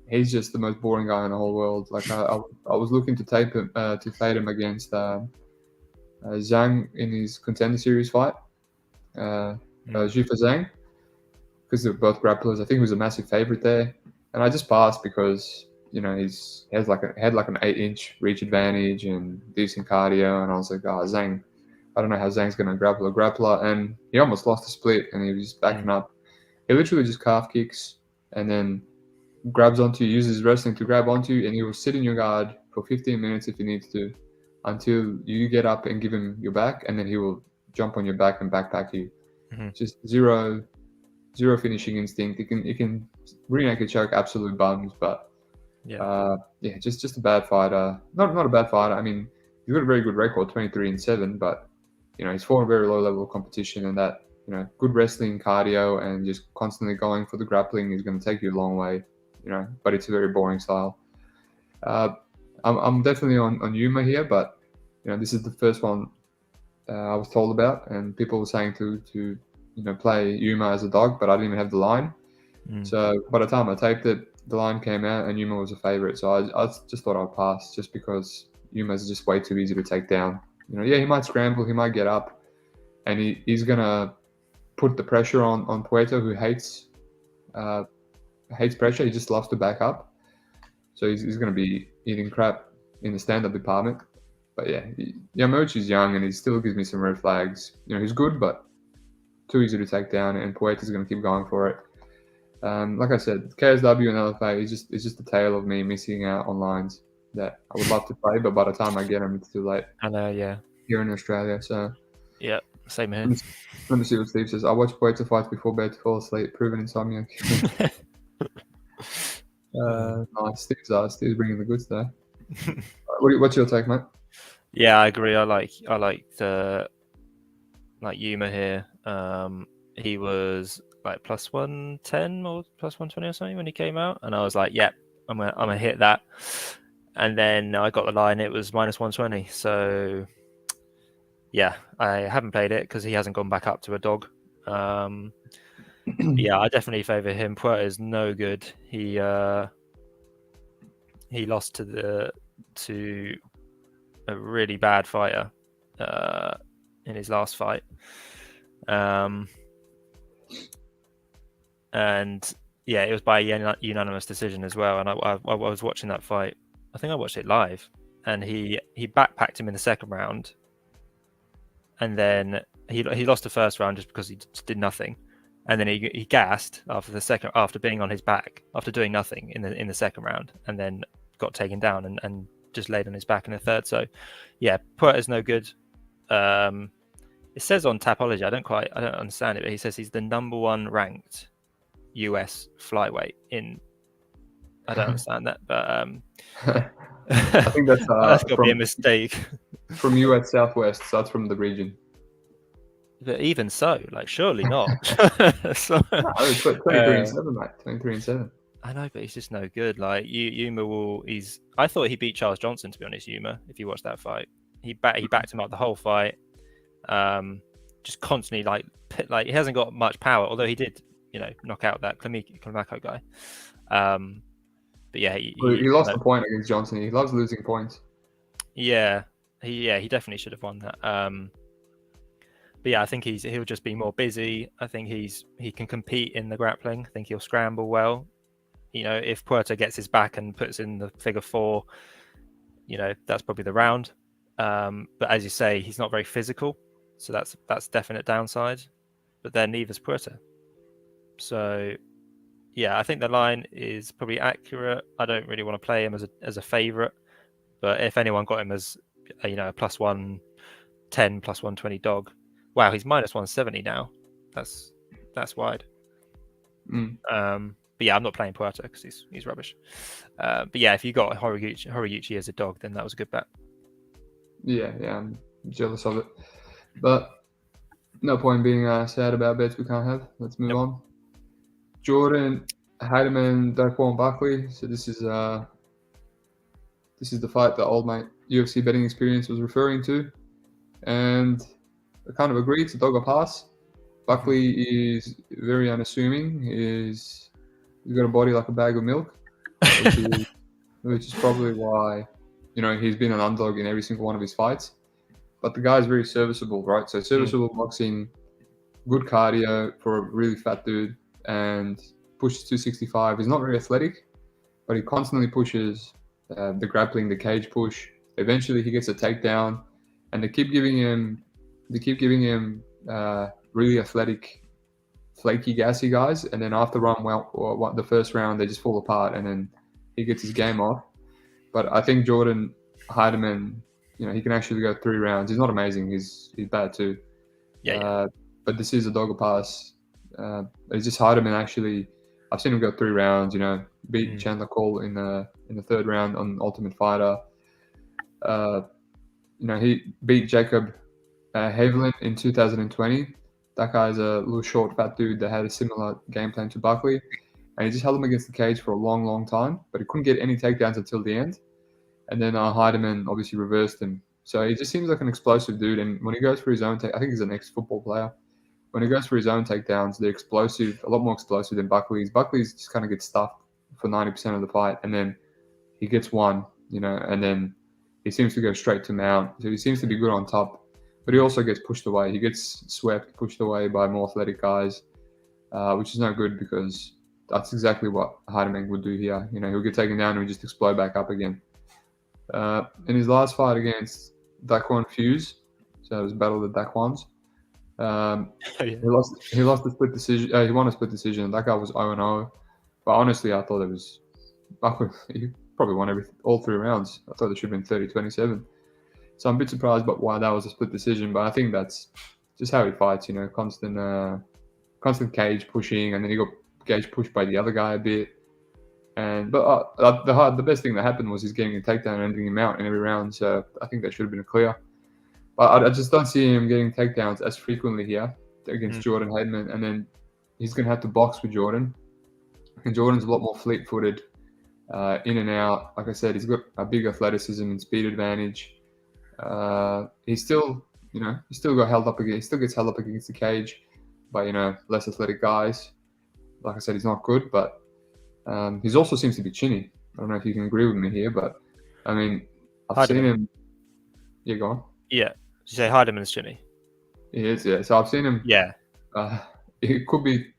he's just the most boring guy in the whole world. Like I was looking to fade him against Zhang in his Contender Series fight, Zhifa Zhang, because they're both grapplers. I think he was a massive favorite there, and I just passed because he had like an 8-inch reach advantage and decent cardio, and I was like, Zhang. I don't know how Zhang's going to grapple a grappler, and he almost lost a split, and he was just backing up. He literally just calf kicks and then grabs onto you, uses wrestling to grab onto you, and he will sit in your guard for 15 minutes if he needs to, until you get up and give him your back, and then he will jump on your back and backpack you. Just zero finishing instinct. He can rear naked choke absolute bums, but just a bad fighter. Not a bad fighter. I mean, he's got a very good record, 23-7, but he's fought a very low level of competition, and that good wrestling, cardio, and just constantly going for the grappling is going to take you a long way. But it's a very boring style. I'm definitely on Yuma here, but this is the first one I was told about, and people were saying to play Yuma as a dog, but I didn't even have the line. So by the time I taped it, the line came out, and Yuma was a favorite. So I just thought I'd pass, just because Yuma's just way too easy to take down. He might scramble, he might get up, and he's gonna put the pressure on Puerta, who hates pressure. He just loves to back up, so he's gonna be eating crap in the stand-up department. But Yamauchi's young, and he still gives me some red flags. He's good, but too easy to take down, and Puerta's gonna keep going for it. Like I said, KSW and LFA is just a tale of me missing out on lines that I would love to play, but by the time I get them, it's too late. I know, yeah. Here in Australia, so yeah, same here. Let me see what Steve says. I watch Puerta fights before bed to fall asleep. Proven insomniac. Nice. Steve's bringing the goods there. What's your take, mate? Yeah, I agree. I like the Yuma here. He was like plus 110 or plus 120 or something when he came out, and I was like, "Yep, I'm gonna hit that." And then I got the line; it was minus 120. So yeah, I haven't played it because he hasn't gone back up to a dog. Yeah, I definitely favour him. Puerta is no good. He lost to a really bad fighter in his last fight. And yeah, it was by a unanimous decision as well. And I was watching that fight. I think I watched it live, and he backpacked him in the second round, and then he lost the first round just because he just did nothing, and then he gassed after being on his back after doing nothing in the second round, and then got taken down and just laid on his back in the third. So yeah, Puerta's no good. It says on Tapology, I don't understand it, but he says he's the number 1 ranked US flyweight in. I don't understand that, but I think that's got to be a mistake. From US Southwest, so that's from the region. But even so, like, surely not. So, no, it's 23-7, mate. 23-7. I know, but he's just no good. Like Yuma I thought he beat Charles Johnson, to be honest. Yuma, if you watch that fight, he backed him up the whole fight. Just constantly like he hasn't got much power, although he did, knock out that Klimako guy. But yeah, he lost the point against Johnson. He loves losing points. Yeah, he definitely should have won that. But yeah, I think he'll just be more busy. I think he can compete in the grappling. I think he'll scramble well. If Puerta gets his back and puts in the figure 4, that's probably the round. But as you say, he's not very physical, so that's definite downside. But then neither's Puerta. So yeah, I think the line is probably accurate. I don't really want to play him as a favorite, but if anyone got him as a +110, +120 dog, wow, he's -170 now. That's wide. But yeah, I'm not playing Puerta because he's rubbish. But yeah, if you got Horiuchi as a dog, then that was a good bet. Yeah, I'm jealous of it. But no point being sad about bets we can't have. Let's move on. Jordan Heiderman V Buckley. So this is the fight that old mate UFC betting experience was referring to, and I kind of agree. It's a dog or pass. Buckley is very unassuming. He's got a body like a bag of milk, which is probably why he's been an underdog in every single one of his fights. But the guy's very serviceable, right? So serviceable boxing, good cardio for a really fat dude, and pushes 265. He's not very athletic, but he constantly pushes the grappling, the cage push. Eventually, he gets a takedown, and they keep giving him really athletic, flaky, gassy guys. And then after the first round, they just fall apart, and then he gets his game off. But I think Jordan Heiderman, he can actually go 3 rounds. He's not amazing. He's bad too. But this is a dog or pass. It's just Heiderman actually. I've seen him go 3 rounds. Beat Chandler Cole in the 3rd round on Ultimate Fighter. He beat Jacob Haviland in 2020. That guy's a little short, fat dude that had a similar game plan to Buckley, and he just held him against the cage for a long, long time. But he couldn't get any takedowns until the end. And then Heiderman obviously reversed him. So he just seems like an explosive dude. And when he goes for his own I think he's an ex-football player. When he goes for his own takedowns, they're explosive, a lot more explosive than Buckley's. Buckley's just kind of gets stuffed for 90% of the fight, and then he gets one, and then he seems to go straight to mount. So he seems to be good on top, but he also gets pushed away. He gets swept, pushed away by more athletic guys, which is no good because that's exactly what Heiderman would do here. He'll get taken down and he'll just explode back up again. In his last fight against Daquan Fuse, so it was Battle of the Daquans, he lost the split decision. He won a split decision. That guy was 0-0. But honestly, I thought he probably won all 3 rounds. I thought it should have been 30-27. So I'm a bit surprised about why that was a split decision. But I think that's just how he fights. Constant cage pushing, and then he got cage pushed by the other guy a bit. But the best thing that happened was he's getting a takedown and ending him out in every round. So I think that should have been clear. But I just don't see him getting takedowns as frequently here against Jordan Heiderman. And then he's going to have to box with Jordan. And Jordan's a lot more fleet-footed, in and out. Like I said, he's got a big athleticism and speed advantage. He's still got held up against. He still gets held up against the cage by less athletic guys. Like I said, he's not good, but he also seems to be chinny. I don't know if you can agree with me here, but I mean, I've seen him. Yeah, go on. Yeah, did you say Heiderman's chinny? He is, yeah. So I've seen him. Yeah. He could be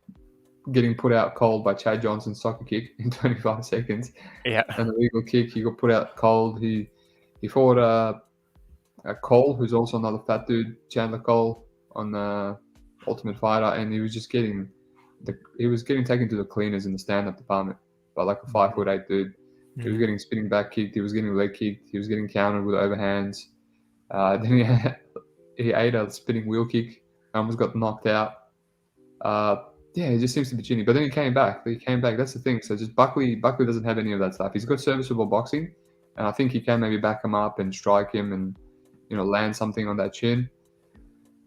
getting put out cold by Chad Johnson's soccer kick in 25 seconds. Yeah. An illegal kick. He got put out cold. He fought Cole, who's also another fat dude, Chandler Cole, on Ultimate Fighter, and he was just getting taken to the cleaners in the stand-up department by like a 5'8" dude. He was getting spinning back kicked. He was getting leg kicked. He was getting countered with overhands. Then he ate a spinning wheel kick. Almost got knocked out. Yeah, he just seems to be chinny. But then he came back. That's the thing. So just Buckley doesn't have any of that stuff. He's got serviceable boxing, and I think he can maybe back him up and strike him and land something on that chin.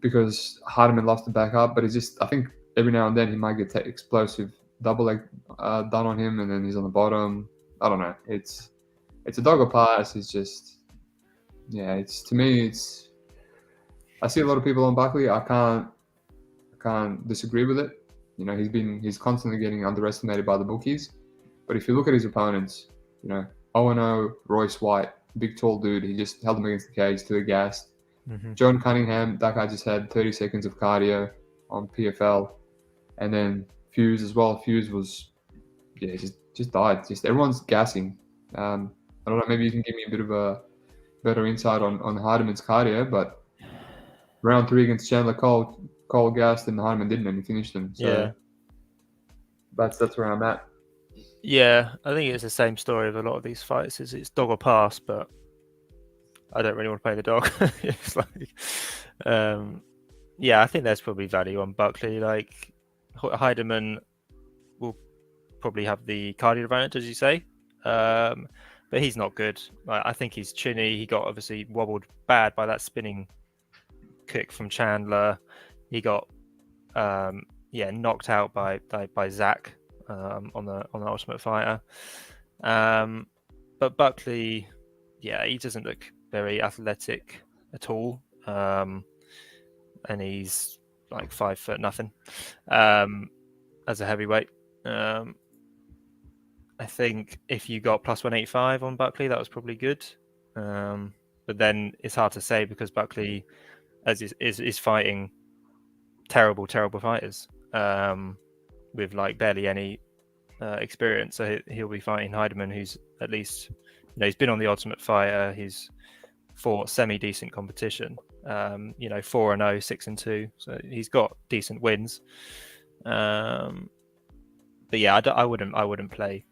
Because Heiderman loves to back up, but I think every now and then he might get explosive double leg done on him, and then he's on the bottom. I don't know. It's a dog or pass. It's just, yeah. To me, I see a lot of people on Buckley. I can't disagree with it. You know, he's constantly getting underestimated by the bookies. But if you look at his opponents, you know, 0-0, Royce White, big tall dude, he just held him against the cage to the gas. Mm-hmm. John Cunningham, that guy just had 30 seconds of cardio on PFL. And then Fuse as well. Fuse was, just died. Just everyone's gassing. I don't know, maybe you can give me a bit of a better insight on Heiderman's cardio, but round 3 against Chandler Cole gassed and Heiderman didn't, and he finished him. So that's where I'm at. Yeah, I think it's the same story of a lot of these fights. It's dog or pass, but I don't really want to play the dog. It's like, I think there's probably value on Buckley. Like Heiderman will probably have the cardio advantage, as you say, but he's not good. I think he's chinny. He got obviously wobbled bad by that spinning kick from Chandler. He got knocked out by Zach on the Ultimate Fighter. But Buckley, he doesn't look very athletic at all, and he's like 5 foot nothing as a heavyweight. I think if you got plus 185 on Buckley, that was probably good. But then it's hard to say because Buckley is fighting terrible fighters with like barely any experience. So he'll be fighting Heiderman, who's at least, he's been on the Ultimate Fighter. He's fought semi-decent competition. 4-0, 6-2. So he's got decent wins. But I wouldn't play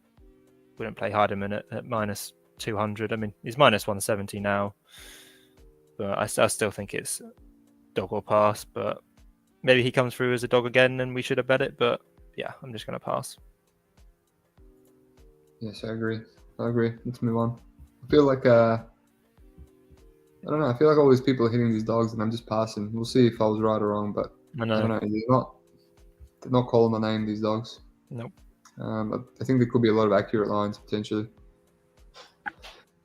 Heiderman at minus 200. I mean, he's minus 170 now, but I still think it's dog or pass. But maybe he comes through as a dog again, and we should have bet it. But I'm just going to pass. Yes, I agree. Let's move on. I feel like I don't know. I feel like all these people are hitting these dogs, and I'm just passing. We'll see if I was right or wrong, but I don't know. They're not calling my name, these dogs. Nope. I think there could be a lot of accurate lines potentially.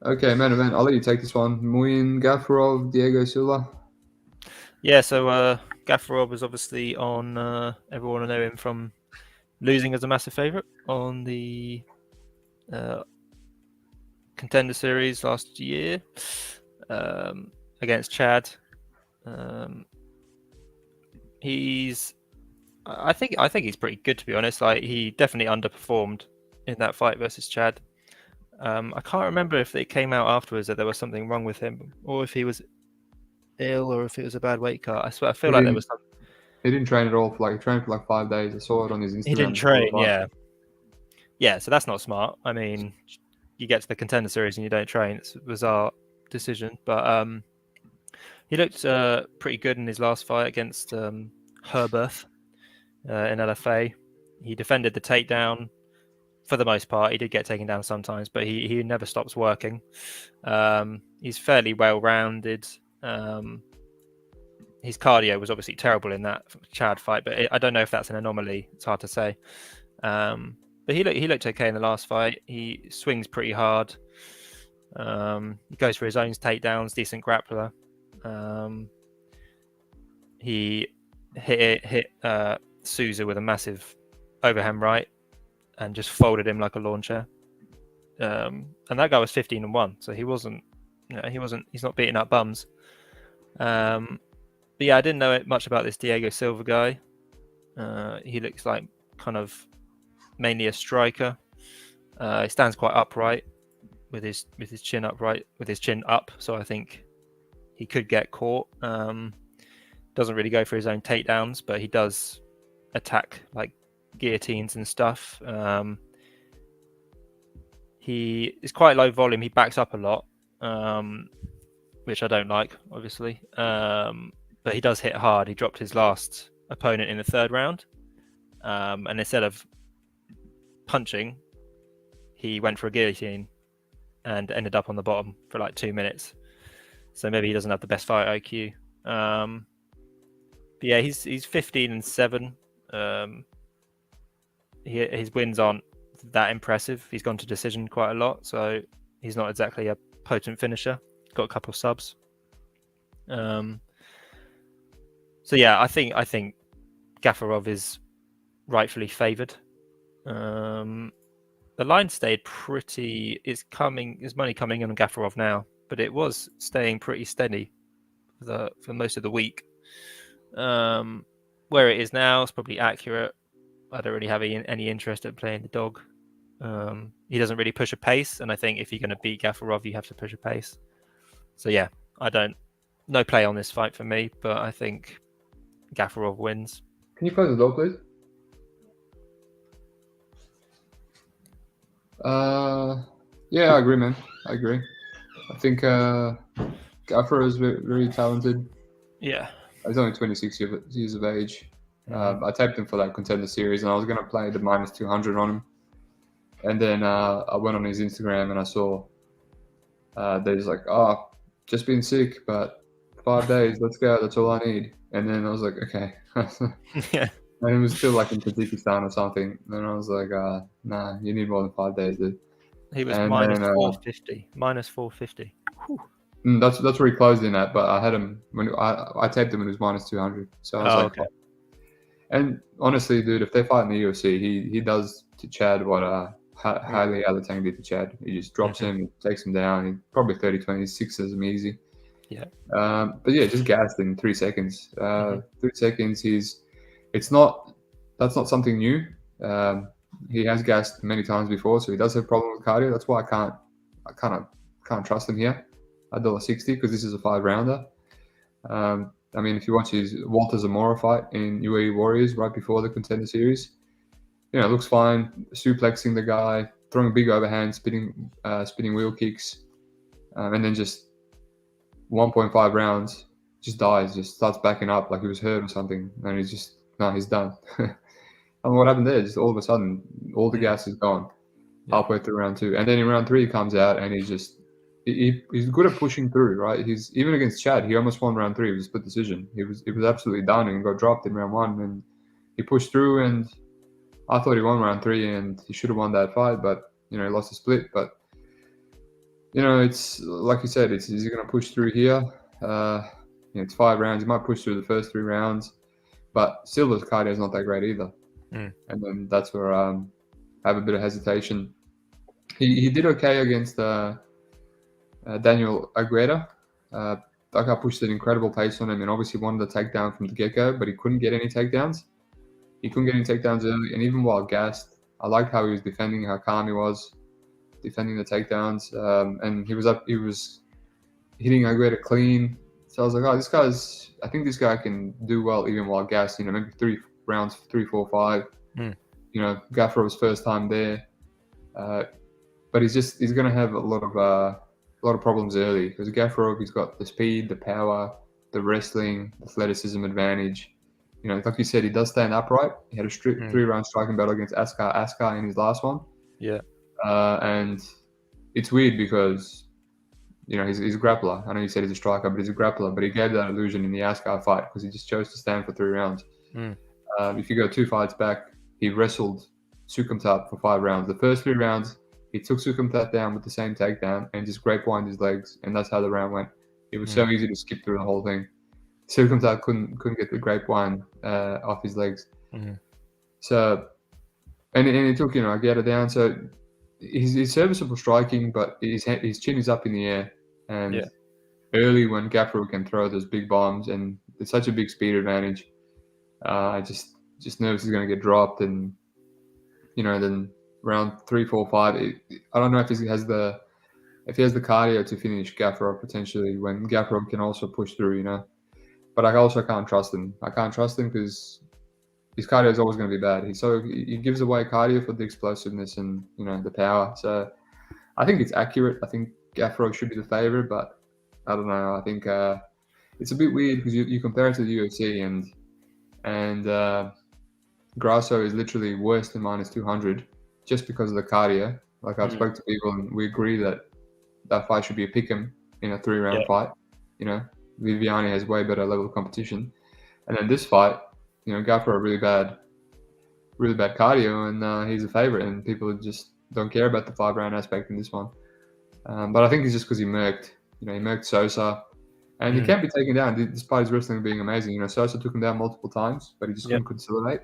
Okay, main event. I'll let you take this one. Muin Gafurov, Diego Silva. Yeah, so Gafurov is obviously on. Everyone will know him from losing as a massive favourite on the Contender Series last year against Chad. I think he's pretty good, to be honest. Like, he definitely underperformed in that fight versus Chad. I can't remember if it came out afterwards that there was something wrong with him, or if he was ill, or if it was a bad weight cut. I feel like there was something. He didn't train at all. He trained for like 5 days. I saw it on his Instagram. He didn't train, yeah. So that's not smart. I mean, you get to the Contender Series and you don't train. It's a bizarre decision. But he looked pretty good in his last fight against Herbert in LFA. He defended the takedown for the most part. He did get taken down sometimes, but he never stops working. He's fairly well-rounded. His cardio was obviously terrible in that Chad fight, but I don't know if that's an anomaly. It's hard to say. But he looked okay in the last fight. He swings pretty hard. He goes for his own takedowns. Decent grappler. He hit Souza with a massive overhand right and just folded him like a lawn chair. And that guy was 15-1, so he's not beating up bums. But I didn't know much about this Diego Silva guy. He looks like kind of mainly a striker. He stands quite upright with his chin up. So I think he could get caught. Doesn't really go for his own takedowns, but he does attack like guillotines and stuff. He is quite low volume. He backs up a lot, which I don't like, obviously. But he does hit hard. He dropped his last opponent in the 3rd round. And instead of punching, he went for a guillotine and ended up on the bottom for like 2 minutes. So maybe he doesn't have the best fight IQ. But yeah, he's 15-7. His wins aren't that impressive. He's gone to decision quite a lot, so he's not exactly a potent finisher. Got a couple of subs. So yeah, I think Gafurov is rightfully favoured. The line stayed pretty. It's money coming in on Gafurov now, but it was staying pretty steady for most of the week. Where it is now, it's probably accurate. I don't really have any interest in playing the dog. He doesn't really push a pace, and I think if you're going to beat Gafurov, you have to push a pace. So yeah, no play on this fight for me, but I think Gafurov wins. Can you play the dog, please? Yeah, I agree, man. I agree. I think Gafurov is very, very talented. Yeah. He's only 26 years of age. I taped him for that Contender Series, and I was going to play the minus 200 on him. And then I went on his Instagram, and I saw that he's like, oh, just been sick, but 5 days, let's go. That's all I need. And then I was like, okay. Yeah. And it was still like in Tajikistan or something. And I was like, nah, you need more than 5 days, dude. He was minus 450. Minus 450. That's where he closed in at, but I had him when I taped him when he was minus 200. So I was like, okay. And honestly, dude, if they fight in the UFC, he does to Chad what Haile Alatang did to Chad. He just drops him, he takes him down. He probably 30-20, sixes him easy. Yeah. But yeah, just gassed in 3 seconds. 3 seconds. That's not something new. He has gassed many times before, so he does have problems with cardio. That's why I can't trust him here. $1.60 because this is a 5-rounder. I mean, if you watch his Walter Zamora fight in UAE Warriors right before the Contender Series, it looks fine. Suplexing the guy, throwing big overhand, spinning wheel kicks, and then just 1.5 rounds, just dies, just starts backing up like he was hurt or something, and he's done. And what happened there? Just all of a sudden, all the gas is gone halfway through round 2, and then in round 3 he comes out and he's good at pushing through, right? He's even against Chad, he almost won round 3 with a split decision. It was absolutely done and got dropped in round 1, and he pushed through, and I thought he won round 3 and he should have won that fight, but he lost a split. But it's like you said, is he going to push through here? It's 5 rounds. He might push through the first 3 rounds, but Silva's cardio is not that great either. And then that's where I have a bit of hesitation. He did okay against Daniel Aguirre. That guy pushed an incredible pace on him and obviously wanted a takedown from the get-go, but he couldn't get any takedowns. He couldn't get any takedowns early, and even while gassed, I liked how he was defending, how calm he was defending the takedowns, and he was hitting Aguirre clean. So I was like, I think this guy can do well even while gassed. Maybe 3 rounds, 3, 4, 5. Gafurov's first time there, but he's going to have a lot of problems early because Gafurov, he's got the speed, the power, the wrestling, athleticism advantage. Like you said, he does stand upright. He had a 3-round striking battle against Askar in his last one. Yeah. And it's weird because, he's a grappler. I know you said he's a striker, but he's a grappler. But he gave that illusion in the Askar fight because he just chose to stand for 3 rounds. If you go 2 fights back, he wrestled Sukumtat for 5 rounds. The first 3 rounds, he took Sukumtat down with the same takedown and just grapevined his legs, and that's how the round went. It was so easy to skip through the whole thing. Sukumtat couldn't get the grapevine off his legs. So, and he took Aguirre down. So he's serviceable striking, but his chin is up in the air. And early when Gafurov can throw those big bombs, and it's such a big speed advantage, I just nervous he's going to get dropped, and then round 3, 4, 5. I don't know if he has the cardio to finish Gafurov potentially when Gafurov can also push through. But I also can't trust him. I can't trust him because his cardio is always going to be bad. He gives away cardio for the explosiveness and the power. So I think it's accurate. I think Gafurov should be the favorite, but I don't know. I think it's a bit weird because you compare it to the UFC and Grasso is literally worse than minus 200 just because of the cardio. Like I've spoke to people and we agree that fight should be a pick'em in a 3-round fight. Viviani has way better level of competition, and then this fight, Gafurov really bad cardio, and he's a favorite, and people just don't care about the 5-round aspect in this one. But I think it's just because he murked, he murked Sosa. And he can't be taken down despite his wrestling being amazing. You know, Sosa took him down multiple times, but he just couldn't consolidate.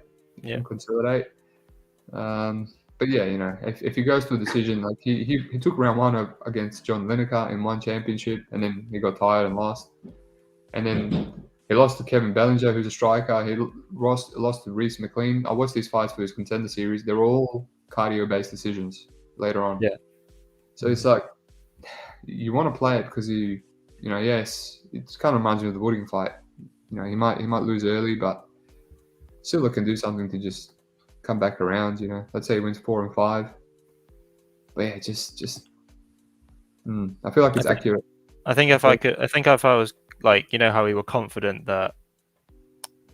But yeah, you know, if he goes to a decision, like he took round 1 against John Lineker in one championship, and then he got tired and lost. And then he lost to Kevin Bellinger, who's a striker. He lost to Reese McLean. I watched these fights for his contender series. They're all cardio-based decisions later on. Yeah. So it's like, you want to play it because yes, it kind of reminds me of the Wooding fight. You know, he might lose early, but Silva can do something to just come back around. You know, let's say he wins 4 and 5. But yeah, I feel like it's accurate. I think if I was like, you know how we were confident that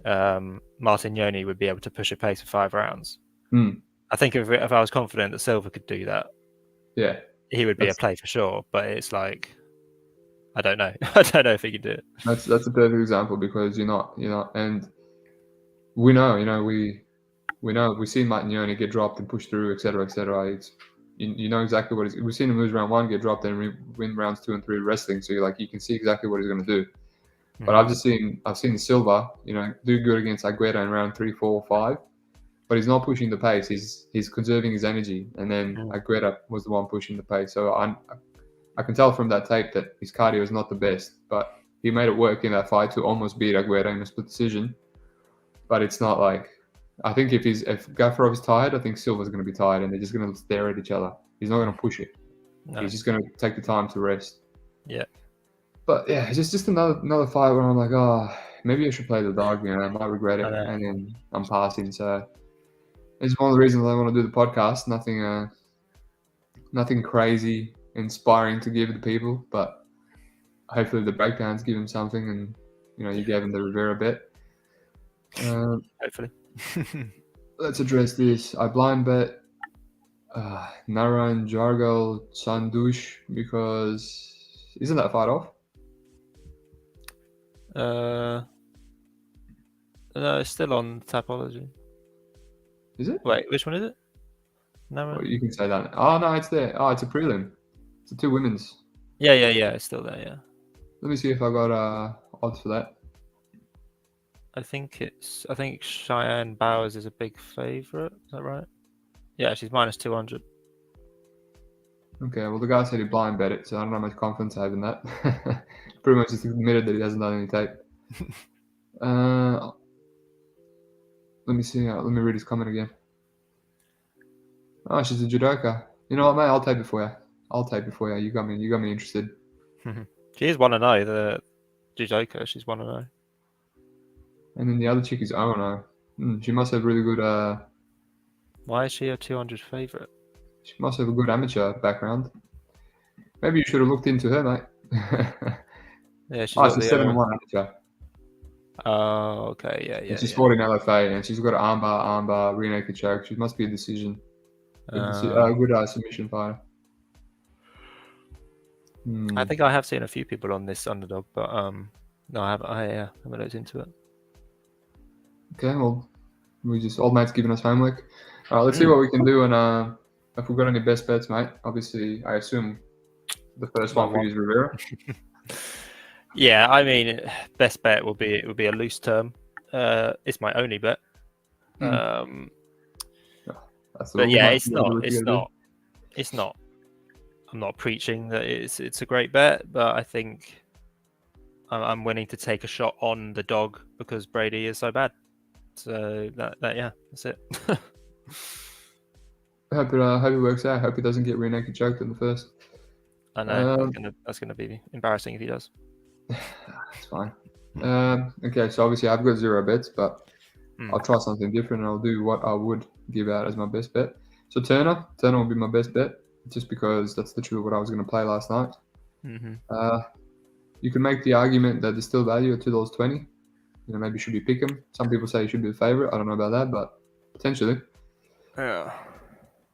Martignoni would be able to push a pace for 5 rounds. I think if I was confident that Silva could do that, yeah, he would be a play for sure. But it's like, I don't know. I don't know if he can do it. That's a perfect example, because you're not, and we know, we've seen Martignoni get dropped and push through, etc., etc. It's you know exactly what he's. We've seen him lose round 1, get dropped, and win rounds 2 and 3 wrestling. So you can see exactly what he's going to do. But I've seen Silva, do good against Aguero in round 3, 4, 5, but he's not pushing the pace. He's conserving his energy, and then Aguero was the one pushing the pace. So I can tell from that tape that his cardio is not the best, but he made it work in that fight to almost beat Aguero in a split decision. But it's not like, I think if Gafurov is tired, I think Silva's going to be tired, and they're just going to stare at each other. He's not going to push it. No. He's just going to take the time to rest. Yeah. But yeah, it's just another fight where I'm like, maybe I should play the dog. I might regret it, and then I'm passing. So it's one of the reasons I want to do the podcast. Nothing crazy, inspiring to give the people, but hopefully the breakdowns give them something, and you gave them the Rivera bet. Hopefully. Let's address this. I blind bet Naran Jargal Sandush, because isn't that fight off? No, it's still on Tapology. Is it? Wait, which one is it? No, you can say that. Oh no, it's there. Oh, it's a prelim. It's a 2 women's. Yeah, it's still there. Yeah. Let me see if I got odds for that. I think Cheyenne Bowers is a big favorite. Is that right? Yeah, she's minus 200. Okay, well the guy said he blind bet it, so I don't know how much confidence I have in that. Pretty much just admitted that he hasn't done any tape. Let me see. Let me read his comment again. Oh, she's a judoka. You know what, mate? I'll tape it for you. You got me interested. She is 1-0. The judoka, she's 1-0. And then the other chick is 0-0. She must have really good. Why is she a 200 favorite? She must have a good amateur background. Maybe you should have looked into her, mate. Yeah, she's it's a 7-1 amateur. Oh, okay, yeah. And she's fought in LFA, and she's got an armbar, rear naked choke. She must be a decision. Good submission fighter. I think I have seen a few people on this underdog, but no, I haven't looked into it. Okay, well, old mate's giving us homework. All right, let's see what we can do, and if we've got any best bets, mate. Obviously, I assume the first one for you is Rivera. Yeah, I mean, best bet will be a loose term. It's my only bet. But yeah, it's not. I'm not preaching that it's a great bet, but I think I'm willing to take a shot on the dog because Brady is so bad. So that's it. I hope it works out. I hope he doesn't get rear naked choked in the first. I know that's gonna be embarrassing if he does. That's fine. Okay, so obviously I've got 0 bets, but I'll try something different, and I'll do what I would give out as my best bet. So Turner will be my best bet, just because that's literally what I was going to play last night. You can make the argument that there's still value at $2.20. Maybe should be pick him. Some people say he should be the favorite. I don't know about that, but potentially. Yeah.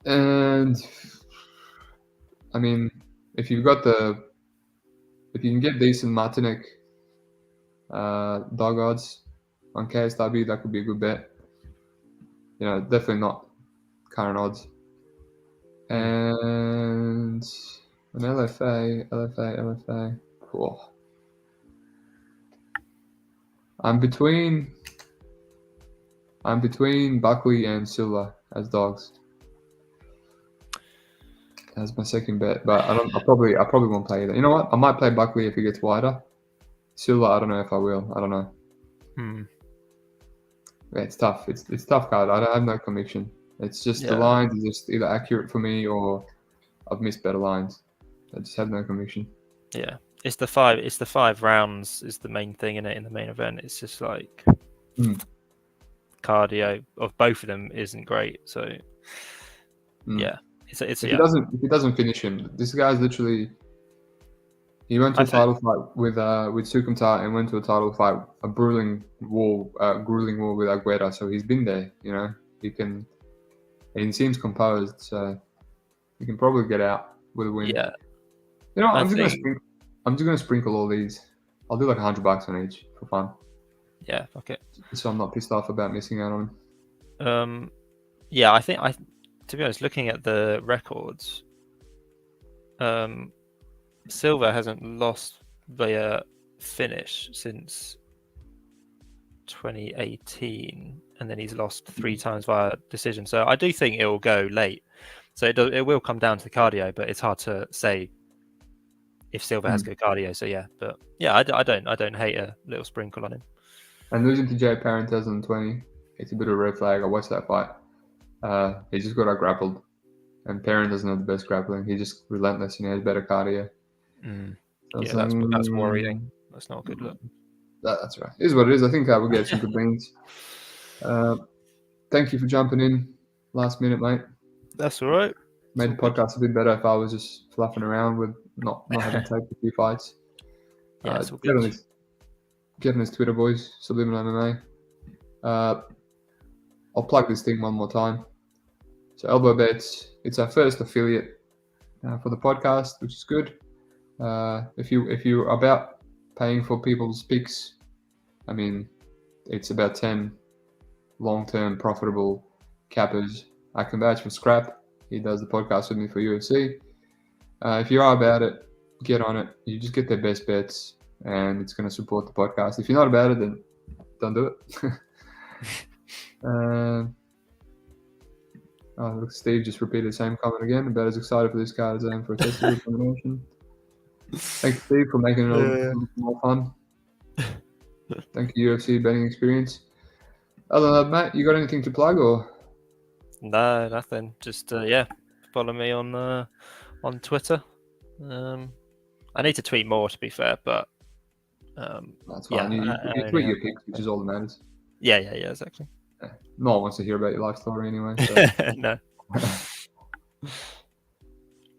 And I mean, if you can get decent Martinek dog odds on KSW, that could be a good bet. Definitely not current odds. And an LFA. Oh. I'm between Buckley and Silva as dogs. That's my second bet, but I probably won't play either. You know what? I might play Buckley if he gets wider. Silva, I don't know if I will. I don't know. Yeah, it's tough. It's tough card. I have no conviction. It's just the lines are just either accurate for me or I've missed better lines. I just have no conviction. Yeah, it's the 5 rounds is the main thing in the main event. It's just like cardio of both of them isn't great. So yeah, if he doesn't finish him, this guy's literally. He went to a title fight with Sukumtar and went to a title fight, a grueling war with Aguera. So he's been there, you know. And he seems composed, so he can probably get out with a win. Yeah. You know, I'm just gonna sprinkle all these. I'll do like $100 on each for fun. Yeah, fuck it. So I'm not pissed off about missing out on him. Yeah, I think to be honest, looking at the records, Silva hasn't lost via finish since 2018, and then he's lost 3 times via decision. So I do think it will go late. So it will come down to the cardio, but it's hard to say if Silva has good cardio. So yeah, but yeah, I don't hate a little sprinkle on him. And losing to Jay Parent 2020, it's a bit of a red flag. I watched that fight. He just got out grappled, and Parent doesn't have the best grappling. He's just relentless and he has better cardio. So yeah, that's worrying. That's not a good look. That's right. It is what it is. I think we'll get some good wins. Thank you for jumping in last minute, mate. That's all right. Made the podcast a bit better if I was just fluffing around with not having to take a few fights. Yeah, get on his Twitter, boys. SubliminalMMA. I'll plug this thing one more time. So Elbow Bets, it's our first affiliate for the podcast, which is good. If you're about paying for people's picks, I mean, it's about 10 long-term profitable cappers. I can vouch for Scrap. He does the podcast with me for UFC. If you are about it, get on it. You just get their best bets, and it's going to support the podcast. If you're not about it, then don't do it. Look, Steve just repeated the same comment again, about as excited for this card as I am for a testicle combination. Thanks, Steve, for making it a little more fun. Thank you, UFC betting experience. Other than that, Matt, you got anything to plug or? No, nothing. Just follow me on Twitter. I need to tweet more, to be fair, but that's fine. You tweet your picks, which is all that matters. Yeah, exactly. No one wants to hear about your life story anyway. So. No.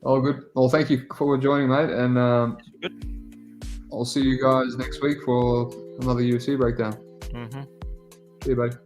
All good. Well, thank you for joining, mate, and good. I'll see you guys next week for another UFC breakdown. Mm-hmm. See you, buddy.